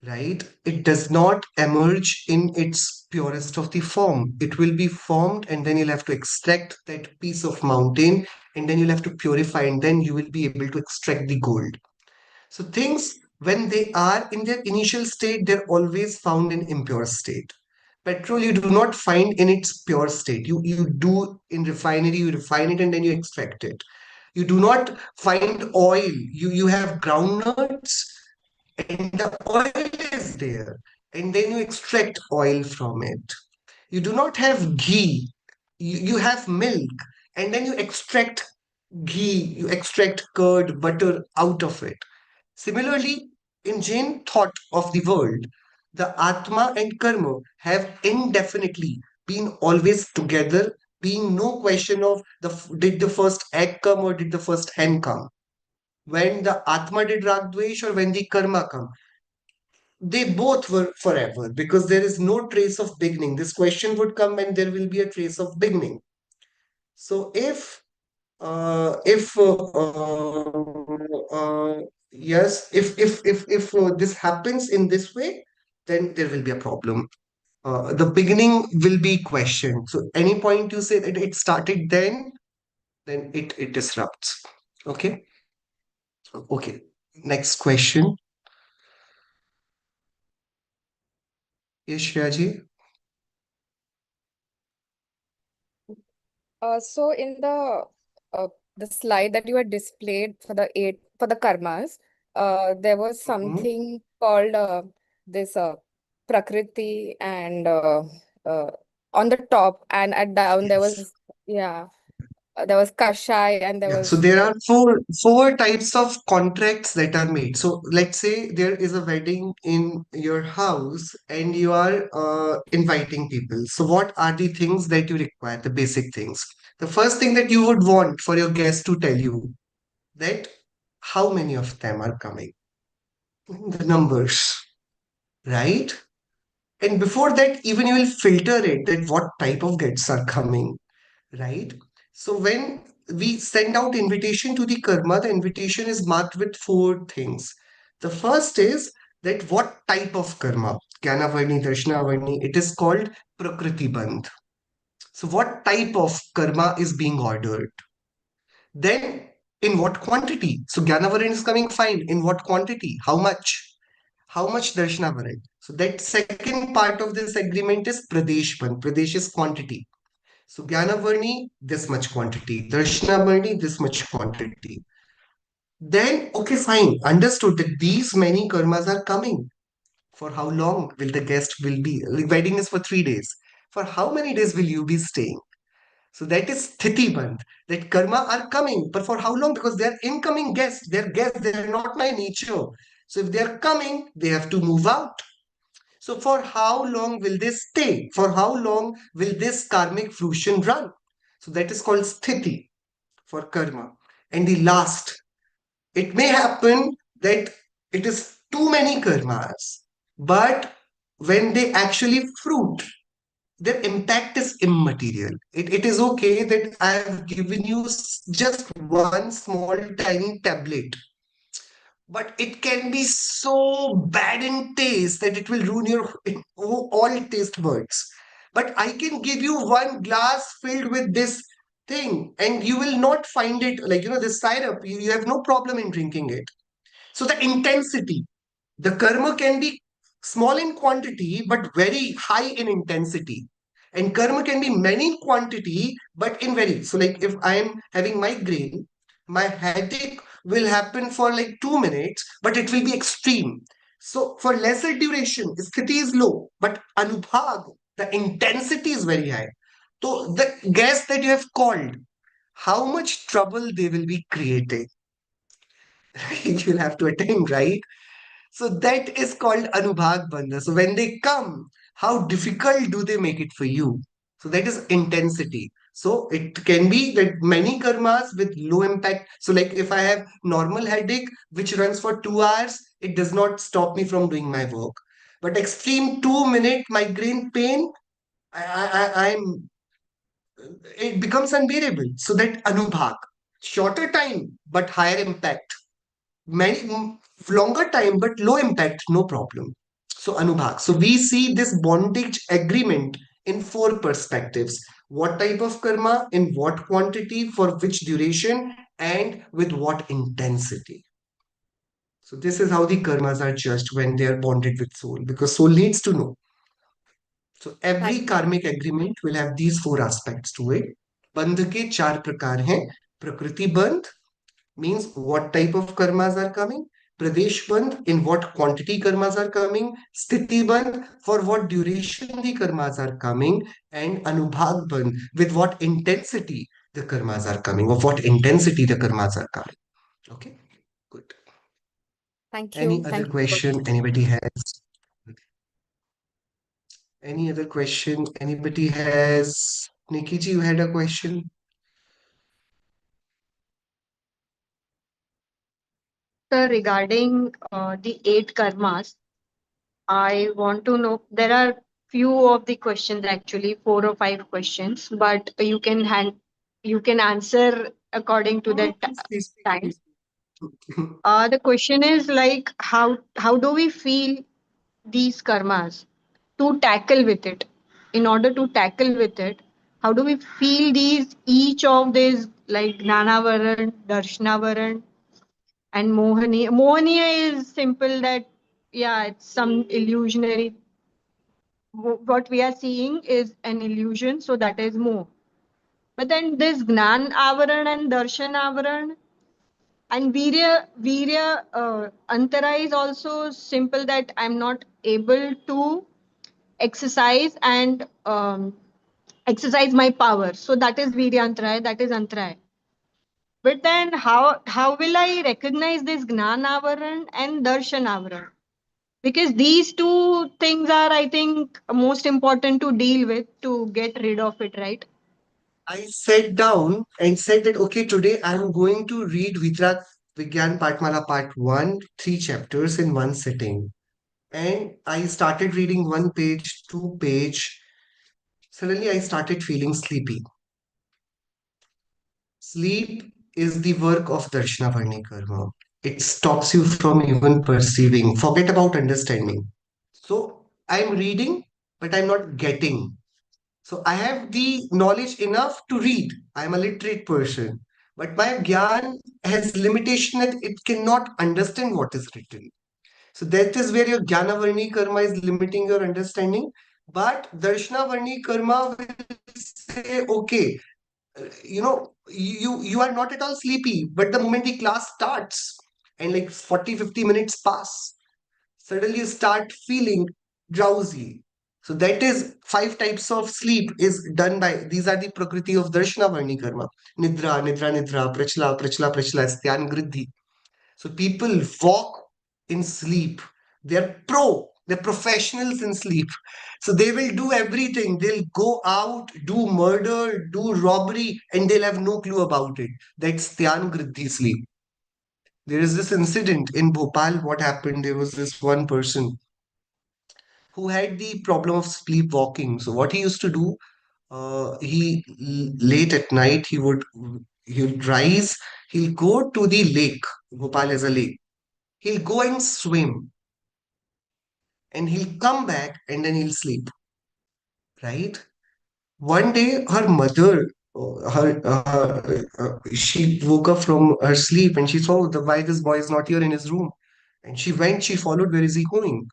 right? It does not emerge in its purest of the form. It will be formed, and then you'll have to extract that piece of mountain, and then you'll have to purify, and then you will be able to extract the gold. So things, when they are in their initial state, they're always found in impure state. Petrol you do not find in its pure state. You do in refinery, you refine it and then you extract it. You do not find oil. You have groundnuts and the oil is there, and then you extract oil from it. You do not have ghee. You have milk, and then you extract ghee, you extract curd, butter out of it. Similarly, in Jain thought of the world, the Atma and Karma have indefinitely been always together, being no question of did the first egg come or did the first hen come. When the Atma did Ragdvesh or when the Karma come, they both were forever because there is no trace of beginning. This question would come and there will be a trace of beginning. So yes, if this happens in this way, then there will be a problem. The beginning will be questioned. So any point you say that it started then it disrupts. Okay. Okay. Next question. Yes, Shreyaji. So in the slide that you had displayed for the karmas, there was Mhm. something called this prakriti and on the top and at down there Yes. was there was kashai and there Yeah, so was there are four types of contracts that are made. So let's say there is a wedding in your house and you are inviting people. So what are the things that you require, the basic things? The first thing that you would want for your guests to tell you that how many of them are coming, the numbers, right? And before that, even you will filter it that what type of guests are coming, right? So when we send out invitation to the karma, the invitation is marked with four things. The first is that what type of karma? Jnana Varni, Darshana Varni, it is called Prakriti Bandh. So what type of karma is being ordered? Then in what quantity? So Jnana Varni is coming fine. In what quantity? How much? How much Darshana Varni? So that second part of this agreement is Pradesh Bandh. Pradesh is quantity. So Jnana Varni, this much quantity. Darshana Varni, this much quantity. Then, okay, fine. Understood that these many karmas are coming. For how long will the guest will be? Like wedding is for 3 days. For how many days will you be staying? So that is sthiti bandh. That karma are coming, but for how long? Because they are incoming guests. They're guests. They're not my nature. So if they are coming, they have to move out. So for how long will they stay? For how long will this karmic fruition run? So that is called sthiti for karma. And the last, it may happen that it is too many karmas, but when they actually fruit, their impact is immaterial. It is okay that I have given you just one small tiny tablet, but it can be so bad in taste that it will ruin your all taste buds. But I can give you one glass filled with this thing, and you will not find it like, this syrup, you have no problem in drinking it. So the intensity, the karma can be small in quantity but very high in intensity. And karma can be many in quantity but in very. So, like if I am having migraine, my headache will happen for like 2 minutes, but it will be extreme. So, for lesser duration, sthiti is low, but anubhag, the intensity is very high. So, the guess that you have called, how much trouble they will be creating. You'll have to attend, right? So that is called Anubhag Bandha. So when they come, how difficult do they make it for you? So that is intensity. So it can be that many karmas with low impact. So like if I have normal headache which runs for 2 hours, it does not stop me from doing my work. But extreme 2 minute migraine pain, I'm it becomes unbearable. So that Anubhag, shorter time but higher impact, many longer time but low impact, no problem. So Anubhag, so we see this bondage agreement in four perspectives: what type of karma, in what quantity, for which duration, and with what intensity. So this is how the karmas are judged when they are bonded with soul, because soul needs to know. So every karmic agreement will have these four aspects to it. बंध के चार प्रकार हैं. प्रकृति बंध means what type of karmas are coming. Pradesh Bandh, in what quantity karmas are coming. Sthiti Bandh, for what duration the karmas are coming. And Anubhag Bandh, with what intensity the karmas are coming, of what intensity the karmas are coming. Okay, good. Thank Any you. other Thank you. question anybody has? Any other question anybody has? Nikki ji, you had a question? Sir, regarding the 8 karmas, I want to know there are few of the questions actually, 4 or 5 questions, but you can answer according to the Please, time. please. The question is like how do we feel these karmas to tackle with it? In order to tackle with it, how do we feel each of these like Gnanavaran, Darshanavaran, and Mohaniya? Mohaniya is simple that yeah, it's some illusionary. What we are seeing is an illusion, so that is Moh. But then this Gnan Avaran and Darshan Avaran and Virya Antara is also simple that I'm not able to exercise and exercise my power. So that is Viryantraya, that is Antraya. But then how will I recognize this Gnanavaran and Darshanavaran? Because these two things are, I think, most important to deal with to get rid of it, right? I sat down and said that, okay, today I'm going to read Vitra Vigyan Patmala Part 1, 3 chapters in one sitting. And I started reading 1 page, 2 page. Suddenly I started feeling sleepy. Sleep is the work of Darshnavarni karma. It stops you from even perceiving. Forget about understanding. So I'm reading, but I'm not getting. So I have the knowledge enough to read. I'm a literate person. But my gyan has limitation that it cannot understand what is written. So that is where your Jnanavarni karma is limiting your understanding. But Darshnavarni karma will say, okay, you are not at all sleepy, but the moment the class starts and like 40-50 minutes pass, suddenly you start feeling drowsy. So that is 5 types of sleep is done by these are the prakriti of Darshnavarni karma. Nidra, prachla, styan, griddhi. So people walk in sleep. They're professionals in sleep. So they will do everything. They'll go out, do murder, do robbery, and they'll have no clue about it. That's Dhyan Griddhi sleep. There is this incident in Bhopal. What happened? There was this one person who had the problem of sleepwalking. So what he used to do, late at night he would rise. He'll go to the lake. Bhopal is a lake. He'll go and swim and he'll come back and then he'll sleep, right? One day, her mother, she woke up from her sleep and she saw the why this boy is not here in his room. And she went, she followed, where is he going?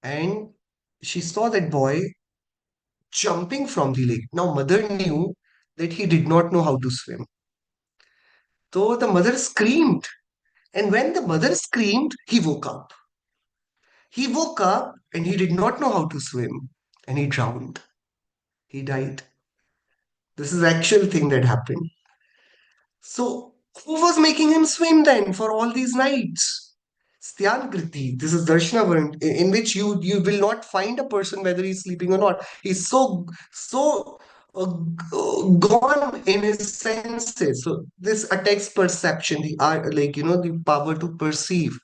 And she saw that boy jumping from the lake. Now, mother knew that he did not know how to swim. So the mother screamed. And when the mother screamed, he woke up. He woke up and he did not know how to swim and he drowned. He died. This is actual thing that happened. So who was making him swim then for all these nights? Styankriti, this is Darshanavan, in which you will not find a person whether he's sleeping or not. He's so gone in his senses. So this attacks perception, the art, like the power to perceive.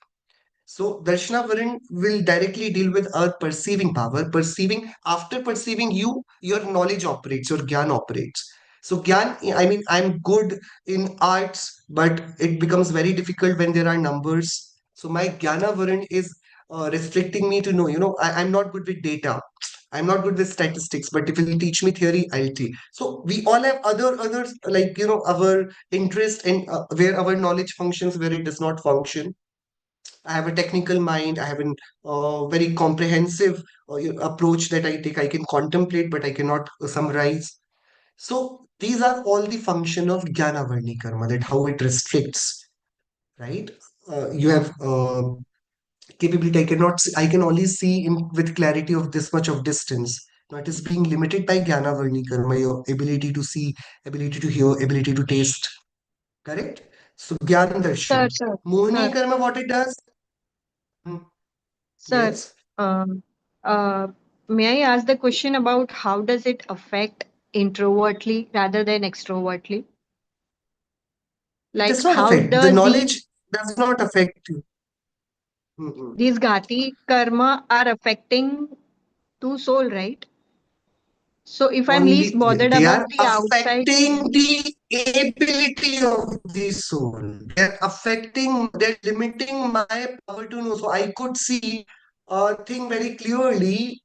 So Darshana will directly deal with our perceiving power. Perceiving, after perceiving you, your knowledge operates, your gyan operates. So gyan, I mean, I'm good in arts, but it becomes very difficult when there are numbers. So my Jnana Varan is restricting me to know, I'm not good with data. I'm not good with statistics, but if you'll teach me theory, I'll teach. So we all have others like our interest in where our knowledge functions, where it does not function. I have a technical mind. I have a very comprehensive approach that I take. I can contemplate, but I cannot summarize. So these are all the function of Jnana Varni Karma, that how it restricts, right? You have capability. I can only see in with clarity of this much of distance. Now it is being limited by Jnana Varni Karma, your ability to see, ability to hear, ability to taste. Correct? So Jnana Sir, Darshan. sir, Mohini sir, Karma, what it does? Hmm, sir. yes. Um, uh, may I ask the question about how does it affect introvertly rather than extrovertly? It does Like not how affect. The does knowledge does not affect you. Mhm. these Ghati karma are affecting to soul, right? So if I'm least Only bothered they are about the outside affecting thing, the ability of the soul. They're limiting my power to know. So I could see a thing very clearly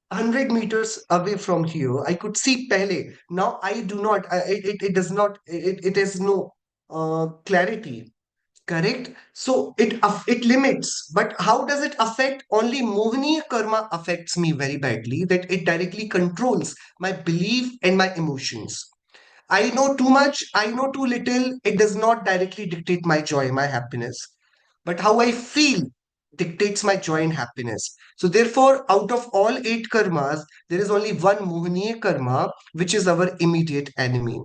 100 meters away from here. I could see Pele. Now I do not. It does not. It has no clarity. Correct. So it limits, but how does it affect? Only Mohini karma affects me very badly, that it directly controls my belief and my emotions. I know too much, I know too little. It does not directly dictate my joy, my happiness. But how I feel dictates my joy and happiness. So therefore, out of all 8 karmas, there is only one Mohini karma, which is our immediate enemy.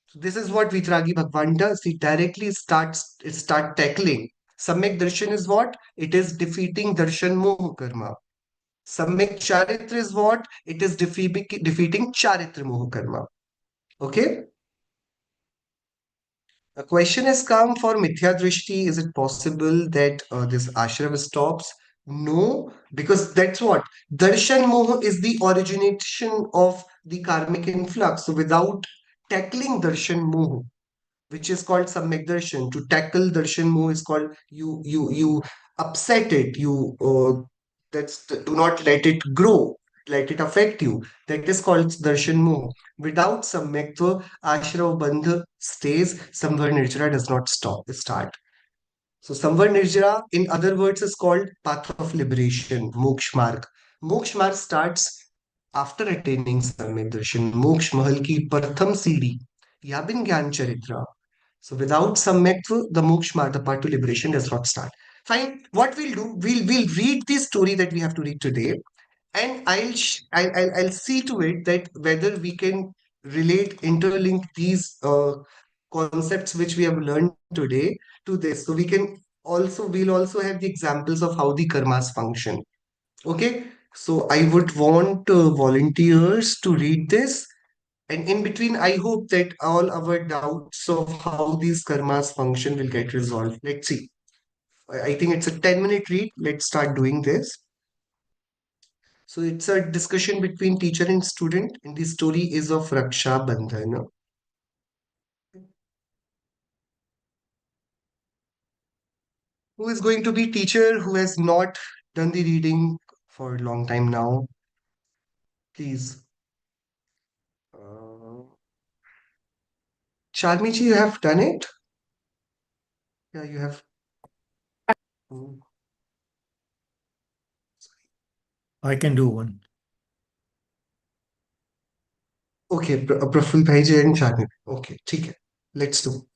So this is what Vitragi Bhagwan does. He directly start tackling. Samyak darshan is what? It is defeating darshan moh karma. Samyak charitra is what? It is defeating charitra moh karma. Okay? A question has come for Mithya Drishti. Is it possible that this ashram stops? No, because that's what? Darshan moh is the origination of the karmic influx. So without tackling darshan moh, which is called samyak darshan. To tackle darshan moh is called you upset it. Do not let it grow, let it affect you. That is called darshan moh. Without samyaktva, Rakṣābaṅdhana stays. Samvar nirjara does not start. So Samvar Nirjara, in other words, is called path of liberation, Moksha Marg. Moksha Marg starts after attaining Samyak Darshan. Moksha Mahal ki Pratham Siri, Yabin Gyan Charitra. So without Samyaktva, the Moksha Marg, the path to liberation, does not start. Fine. What we'll do, we'll read the story that we have to read today, and I'll see to it that whether we can interlink these concepts which we have learned today to this. So we'll also have the examples of how the karmas function. Okay. So I would want volunteers to read this. And in between, I hope that all our doubts of how these karmas function will get resolved. Let's see. I think it's a 10-minute read. Let's start doing this. So it's a discussion between teacher and student, and the story is of Rakṣābaṅdhana. Who is going to be teacher who has not done the reading for a long time now? Please. Sharmiji, you have done it? Yeah, you have. Oh, I can do one. okay, Praful Bhaiji and Sharmiji. Okay, ठीक है. Let's do.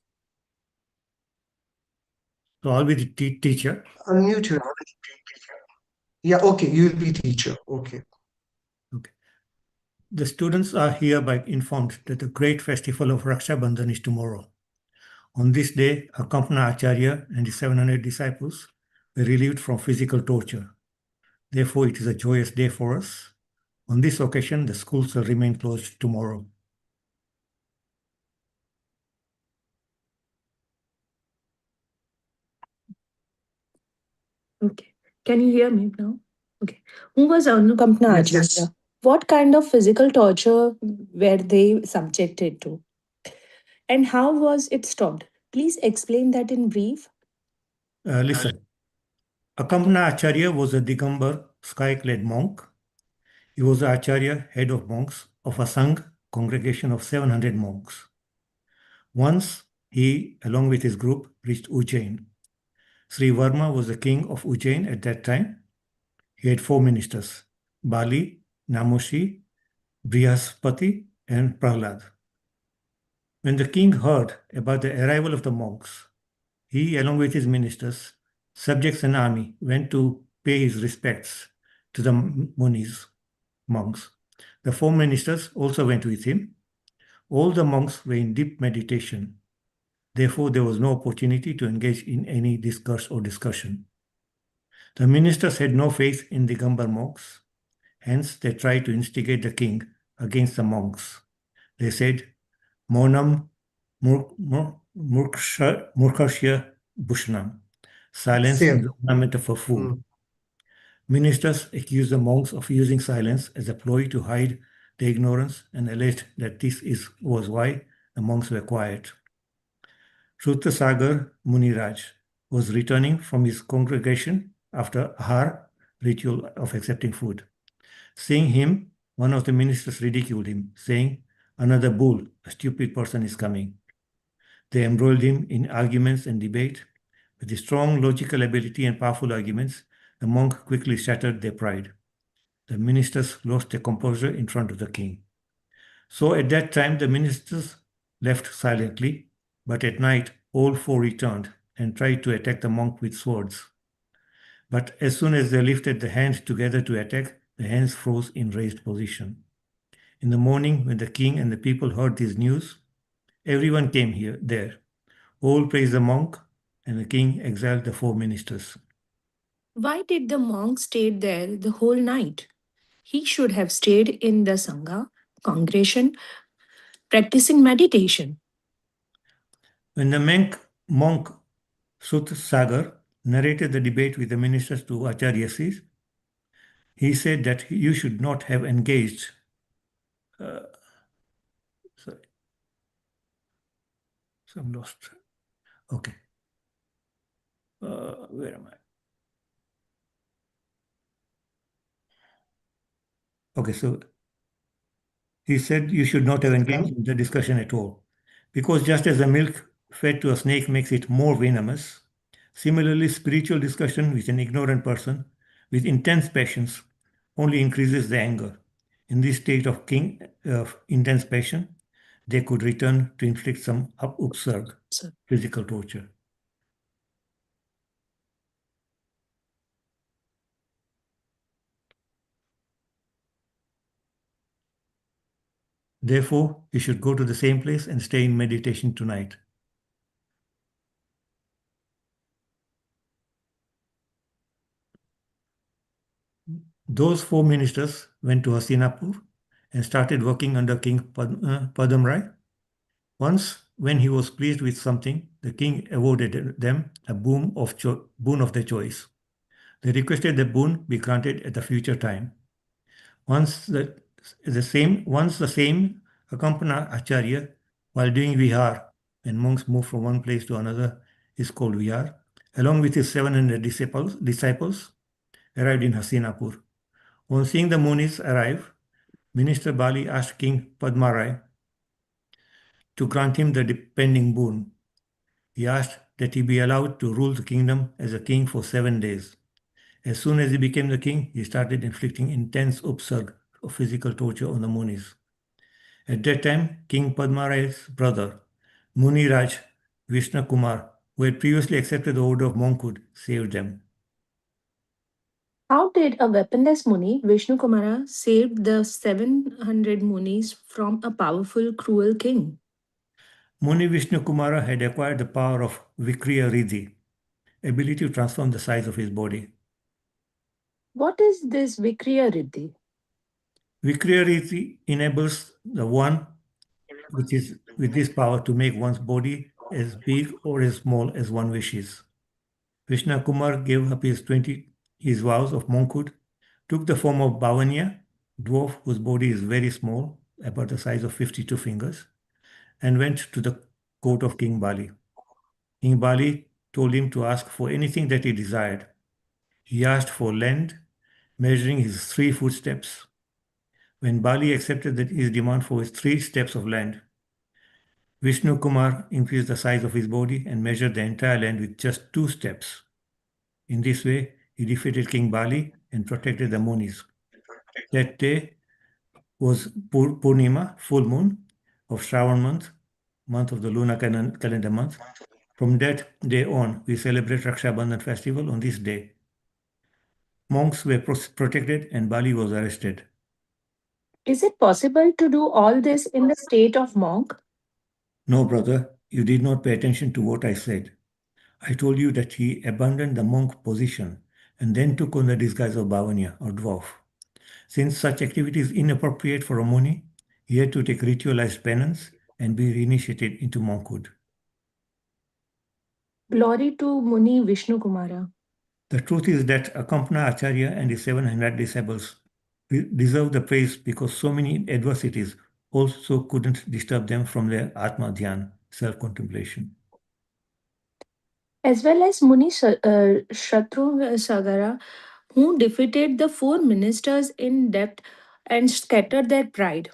So I'll be the teacher. Unmute your. Yeah, okay, you will be teacher. Okay. Okay. The students are hereby informed that the great festival of Rakṣābaṅdhana is tomorrow. On this day, Akampana Acharya and his 700 disciples were relieved from physical torture. Therefore, it is a joyous day for us. On this occasion, the schools will remain closed tomorrow. Okay. Can you hear me now? Okay. Who was Anukampana Yes, Acharya? yes. What kind of physical torture were they subjected to? And how was it stopped? Please explain that in brief. Listen. Akampana Acharya was a Digambar, sky-clad monk. He was the Acharya, head of monks, of a Sangh congregation of 700 monks. Once he, along with his group, reached Ujjain. Sri Varma was the king of Ujjain at that time. He had 4 ministers, Bali, Namoshi, Brihaspati, and Prahlad. When the king heard about the arrival of the monks, he, along with his ministers, subjects and army, went to pay his respects to the munis, monks. The 4 ministers also went with him. All the monks were in deep meditation. Therefore, there was no opportunity to engage in any discourse or discussion. The ministers had no faith in the Digambar monks. Hence, they tried to instigate the king against the monks. They said, Monam Murkhashya Bhushanam. Silence is the ornament of a fool. Ministers accused the monks of using silence as a ploy to hide their ignorance and alleged that this was why the monks were quiet. Shrutasagar Muniraj was returning from his congregation after Ahar ritual of accepting food. Seeing him, one of the ministers ridiculed him, saying, "Another bull, a stupid person is coming." They embroiled him in arguments and debate. With his strong logical ability and powerful arguments, the monk quickly shattered their pride. The ministers lost their composure in front of the king. So at that time, the ministers left silently, but at night, all 4 returned and tried to attack the monk with swords. But as soon as they lifted the hands together to attack, the hands froze in raised position. In the morning, when the king and the people heard this news, everyone came there. All praised the monk, and the king exiled the 4 ministers. Why did the monk stay there the whole night? He should have stayed in the Sangha congregation, practicing meditation. When the monk Shrutasagar narrated the debate with the ministers to Acharya, he said that you should not have engaged. So I'm lost. Okay. Where am I? Okay, so he said you should not have engaged in the discussion at all. Because just as the milk fed to a snake makes it more venomous, similarly, spiritual discussion with an ignorant person with intense passions only increases the anger. In this state of intense passion, they could return to inflict some upsurg, physical torture. Therefore, you should go to the same place and stay in meditation tonight. Those 4 ministers went to Hastinapur and started working under King Padamrai. Once, when he was pleased with something, the king awarded them a boon of their choice. They requested the boon be granted at a future time. Once the same Akampana Acharya, while doing vihar, when monks move from one place to another, is called vihar, along with his 700 disciples, arrived in Hastinapur. On seeing the Munis arrive, Minister Bali asked King Padmarai to grant him the pending boon. He asked that he be allowed to rule the kingdom as a king for 7 days. As soon as he became the king, he started inflicting intense upsurg of physical torture on the Munis. At that time, King Padmarai's brother, Muniraj Vishnu Kumar, who had previously accepted the order of monkhood, saved them. How did a weaponless Muni, Vishnu Kumara, save the 700 Munis from a powerful, cruel king? Muni Vishnu Kumara had acquired the power of Vikriya Riddhi, ability to transform the size of his body. What is this Vikriya Riddhi? Vikriya Riddhi enables the one with this power to make one's body as big or as small as one wishes. Vishnu Kumar gave up his vows of monkhood, took the form of Bhavanya, dwarf whose body is very small, about the size of 52 fingers, and went to the court of King Bali. King Bali told him to ask for anything that he desired. He asked for land, measuring his 3 footsteps. When Bali accepted his demand for his 3 steps of land, Vishnu Kumar increased the size of his body and measured the entire land with just 2 steps. In this way, he defeated King Bali and protected the Munis. That day was Purnima, full moon of Shravan month of the lunar calendar month. From that day on, we celebrate Rakṣābaṅdhana festival on this day. Monks were protected and Bali was arrested. Is it possible to do all this in the state of monk? No, brother, you did not pay attention to what I said. I told you that he abandoned the monk position and then took on the disguise of Bhavanya or dwarf. Since such activity is inappropriate for a Muni, he had to take ritualized penance and be reinitiated into monkhood. Glory to Muni Vishnu Kumara. The truth is that Akampana Acharya and his 700 disciples deserve the praise because so many adversities also couldn't disturb them from their Atma Dhyan, self-contemplation. As well as Muni Shatru Sagara, who defeated the 4 ministers in depth and scattered their pride.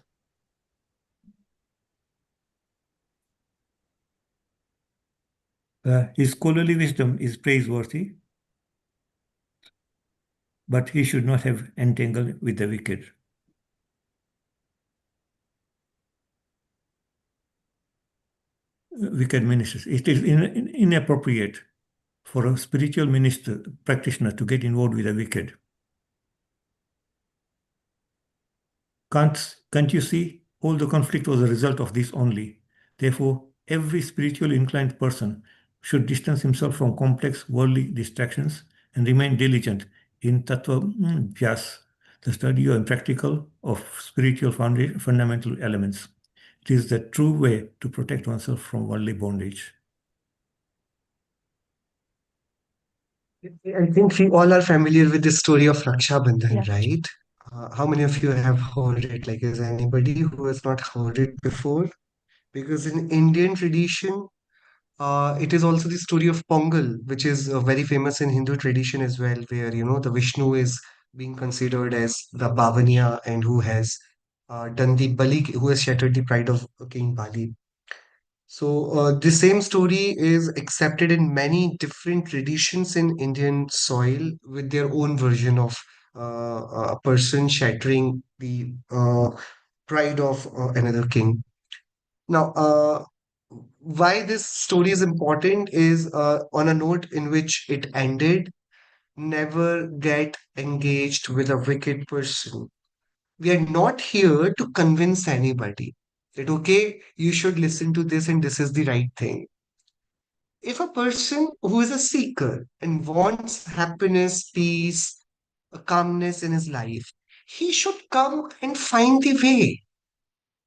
His scholarly wisdom is praiseworthy, but he should not have entangled with the wicked. Wicked ministers. It is inappropriate for a spiritual practitioner to get involved with the wicked. Can't you see? All the conflict was a result of this only. Therefore, every spiritually inclined person should distance himself from complex worldly distractions and remain diligent in Tattva Vyas, the study and practical of spiritual fundamental elements. It is the true way to protect oneself from worldly bondage. I think we all are familiar with the story of Rakṣābaṅdhana, Yeah. right? How many of you have heard it? Like, is anybody who has not heard it before? Because in Indian tradition, It is also the story of Pongal, which is very famous in Hindu tradition as well, where the Vishnu is being considered as the Bhavaniya and who has done the Bali, who has shattered the pride of King Bali. So the same story is accepted in many different traditions in Indian soil with their own version of a person shattering the pride of another king. Now, why this story is important is on a note in which it ended, never get engaged with a wicked person. We are not here to convince anybody that, okay, you should listen to this and this is the right thing. If a person who is a seeker and wants happiness, peace, calmness in his life, he should come and find the way.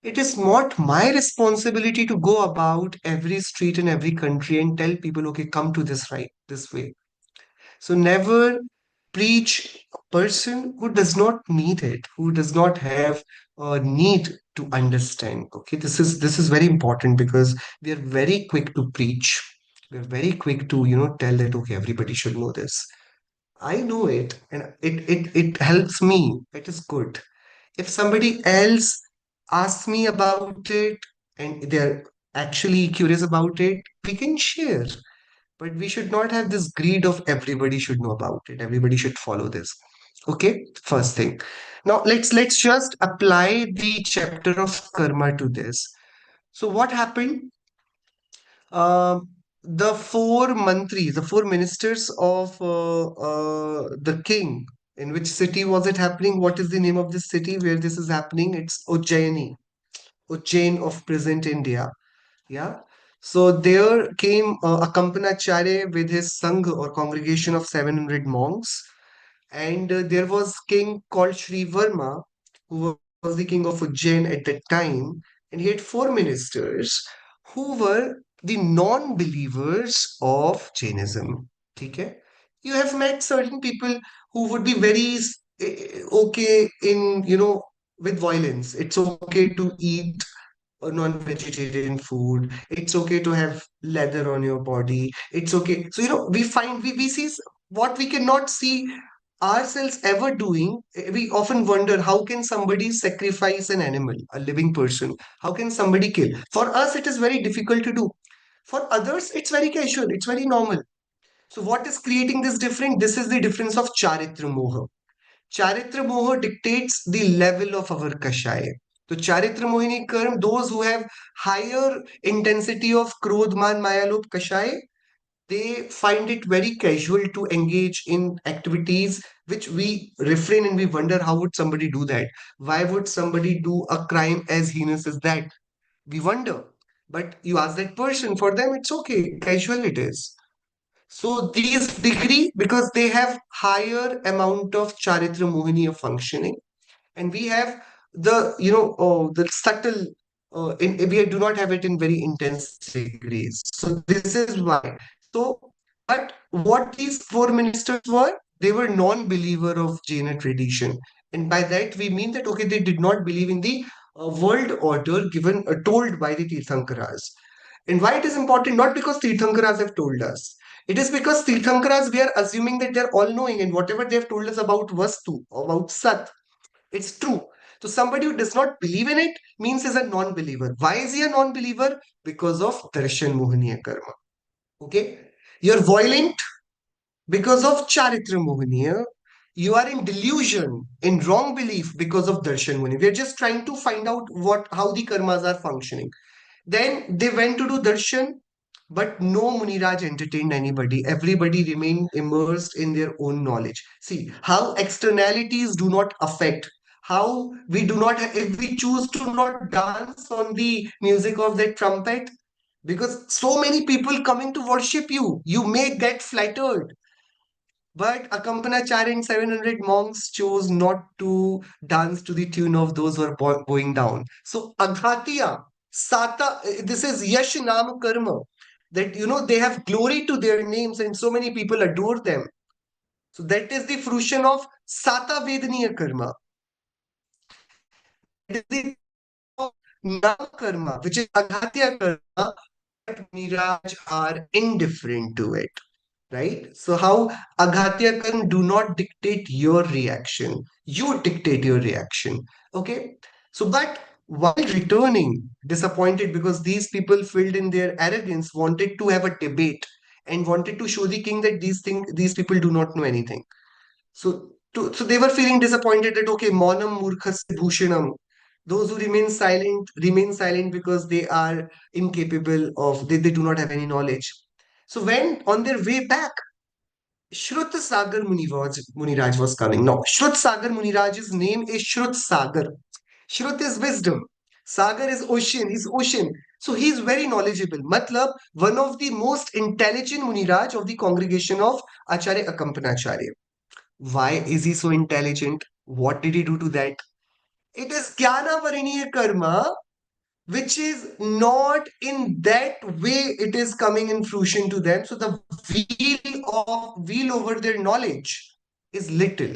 It is not my responsibility to go about every street in every country and tell people, okay, come to this right, this way. So never preach a person who does not need it, who does not have a need to understand. Okay, this is very important because we are very quick to preach. We are very quick to tell that okay, everybody should know this. I know it, and it helps me. It is good. If somebody else asks me about it and they're actually curious about it, we can share. But we should not have this greed of everybody should know about it. Everybody should follow this. Okay, first thing. Now let's just apply the chapter of karma to this. So what happened? The four mantris, the four ministers of the king. In which city was it happening? What is the name of this city where this is happening? It's Ujjaini, Ujjain of present India. Yeah. So there came Akampanacharya with his Sangha or congregation of 700 monks. And there was king called Sri Varma, who was the king of Ujjain at that time. And he had four ministers who were the non-believers of Jainism. Okay? You have met certain people who would be very okay in, with violence. It's okay to eat non-vegetarian food. It's okay to have leather on your body. It's okay. So, we find, we see what we cannot see ourselves ever doing. We often wonder how can somebody sacrifice an animal, a living person? How can somebody kill? For us, it is very difficult to do. For others, it's very casual. It's very normal. So what is creating this difference? This is the difference of Charitra Moha. Charitra Moha dictates the level of our Kashaya. So Charitra Mohini Karm, those who have higher intensity of Krodh, Man, Maya, Lobh, Kashaya, they find it very casual to engage in activities which we refrain and we wonder how would somebody do that? Why would somebody do a crime as heinous as that? We wonder. But you ask that person, for them it's okay, casual it is. So these degree because they have higher amount of charitra mohini of functioning, and we have the subtle. We do not have it in very intense degrees. So this is why. So, but what these four ministers were, they were non-believer of Jaina tradition, and by that we mean that okay, they did not believe in the world order given told by the Tirthankaras. And why it is important? Not because Tirthankaras have told us. It is because Tirthankaras, we are assuming that they're all knowing and whatever they have told us about Vastu, about Sat, it's true. So somebody who does not believe in it means is a non-believer. Why is he a non-believer? Because of Darshan Mohaniya Karma. Okay? You're violent because of Charitra Mohaniya. You are in delusion, in wrong belief because of Darshan Mohaniya. We're just trying to find out how the karmas are functioning. Then they went to do darshan, but no Muniraj entertained anybody. Everybody remained immersed in their own knowledge. See how externalities do not affect. How we do not, if we choose to not dance on the music of that trumpet, because so many people coming to worship you, you may get flattered. But Akampanacharya and 700 monks chose not to dance to the tune of those who are bowing down. So Aghatiya, Sata, this is Yash Nam Karma. That they have glory to their names and so many people adore them. So that is the fruition of Sata Vedaniya Karma. That is the Nam Karma, which is Aghatiya Karma. Niraj are indifferent to it, right? So how Aghatya Karm do not dictate your reaction. You dictate your reaction. Okay. So but while returning disappointed because these people filled in their arrogance wanted to have a debate and wanted to show the king that these people do not know anything. So they were feeling disappointed that okay, Maunam Murkhasya Bhushanam. Those who remain silent because they are incapable of they do not have any knowledge. So when on their way back, Shrut Sagar Muniraj was coming. Now, Shrut Sagar Muniraj's name is Shrut Sagar. Shrut is wisdom. Sagar is ocean. He's ocean. So he is very knowledgeable. Matlab, one of the most intelligent Muniraj of the congregation of Acharya Akampanacharya. Why is he so intelligent? What did he do to that? It is Jnana Variniya Karma, which is not in that way it is coming in fruition to them. So the wheel over their knowledge is little.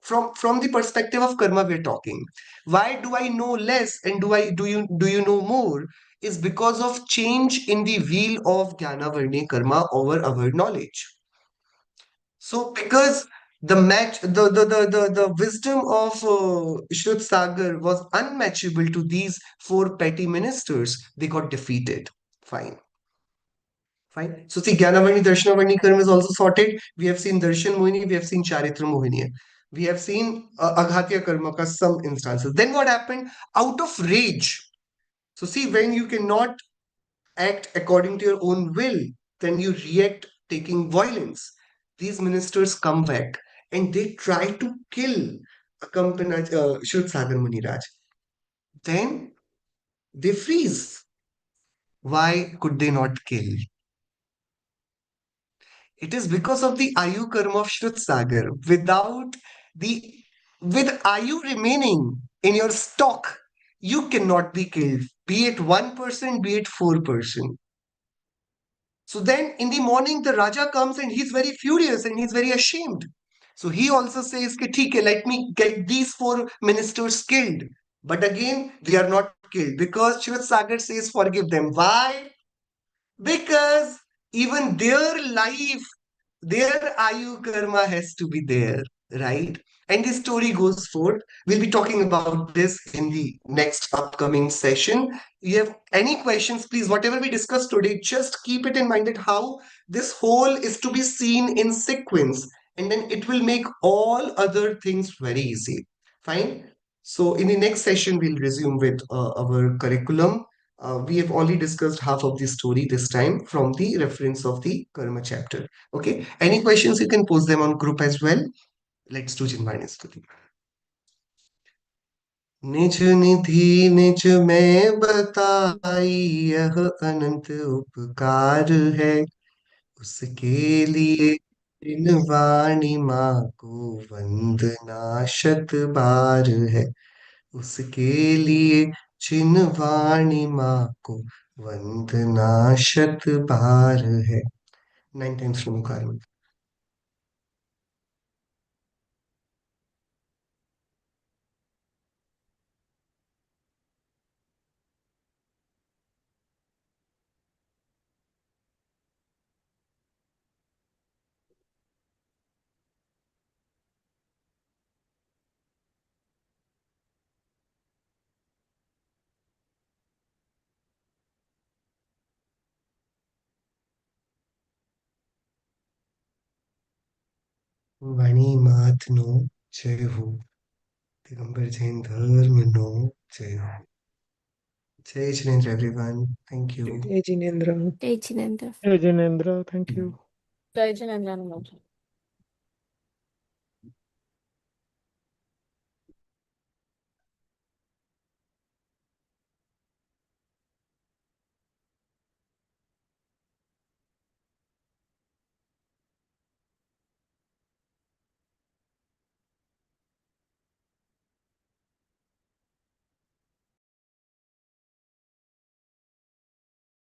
From the perspective of karma, we're talking. Why do I know less and do you know more? Is because of change in the wheel of Jnana Varni Karma over our knowledge. So because the wisdom of Shrut Sagar was unmatchable to these four petty ministers, they got defeated. Fine. Fine. So see, Jnanavarni, Darshanavani Karma is also sorted. We have seen Darshan Mohini, we have seen Charitra Mohini. We have seen Aghatya Karma ka some instances. Then what happened? Out of rage. So see, when you cannot act according to your own will, then you react taking violence. These ministers come back and they try to kill Shrut Sagar Muniraj. Then they freeze. Why could they not kill? It is because of the Ayu Karma of Shrut Sagar. With Ayu remaining in your stock, you cannot be killed, be it 1%, be it 4%. So then in the morning, the Raja comes and he's very furious and he's very ashamed. So he also says, Ki, "Theek hai, let me get these four ministers killed." But again, they are not killed because Shrivat Sagar says, forgive them. Why? Because even their life, their Ayu Karma has to be there, right? And the story goes forth. We'll be talking about this in the next upcoming session. You have any questions, please, whatever we discussed today, just keep it in mind that how this whole is to be seen in sequence, and then it will make all other things very easy. Fine. So in the next session, we'll resume with our curriculum. We have only discussed half of the story this time from the reference of the Karma chapter. Okay. Any questions, you can post them on group as well. Let's do Chinmani Stuti. निज निधि निज में बताई यह अनंत उपकार है उसके लिए इन वाणी माँ को वंदना शत बार है उसके लिए जिन वाणी माँ को वंदना शत बार है 9 times from Karma. वाणी मात नो जय हो दिगंबर जैन धर्म नो जय हो जय Jinendra everyone. Thank you. Jai Jinendra. Jai Chinendra. Hey, Jinendra, thank you. Jai Janandana.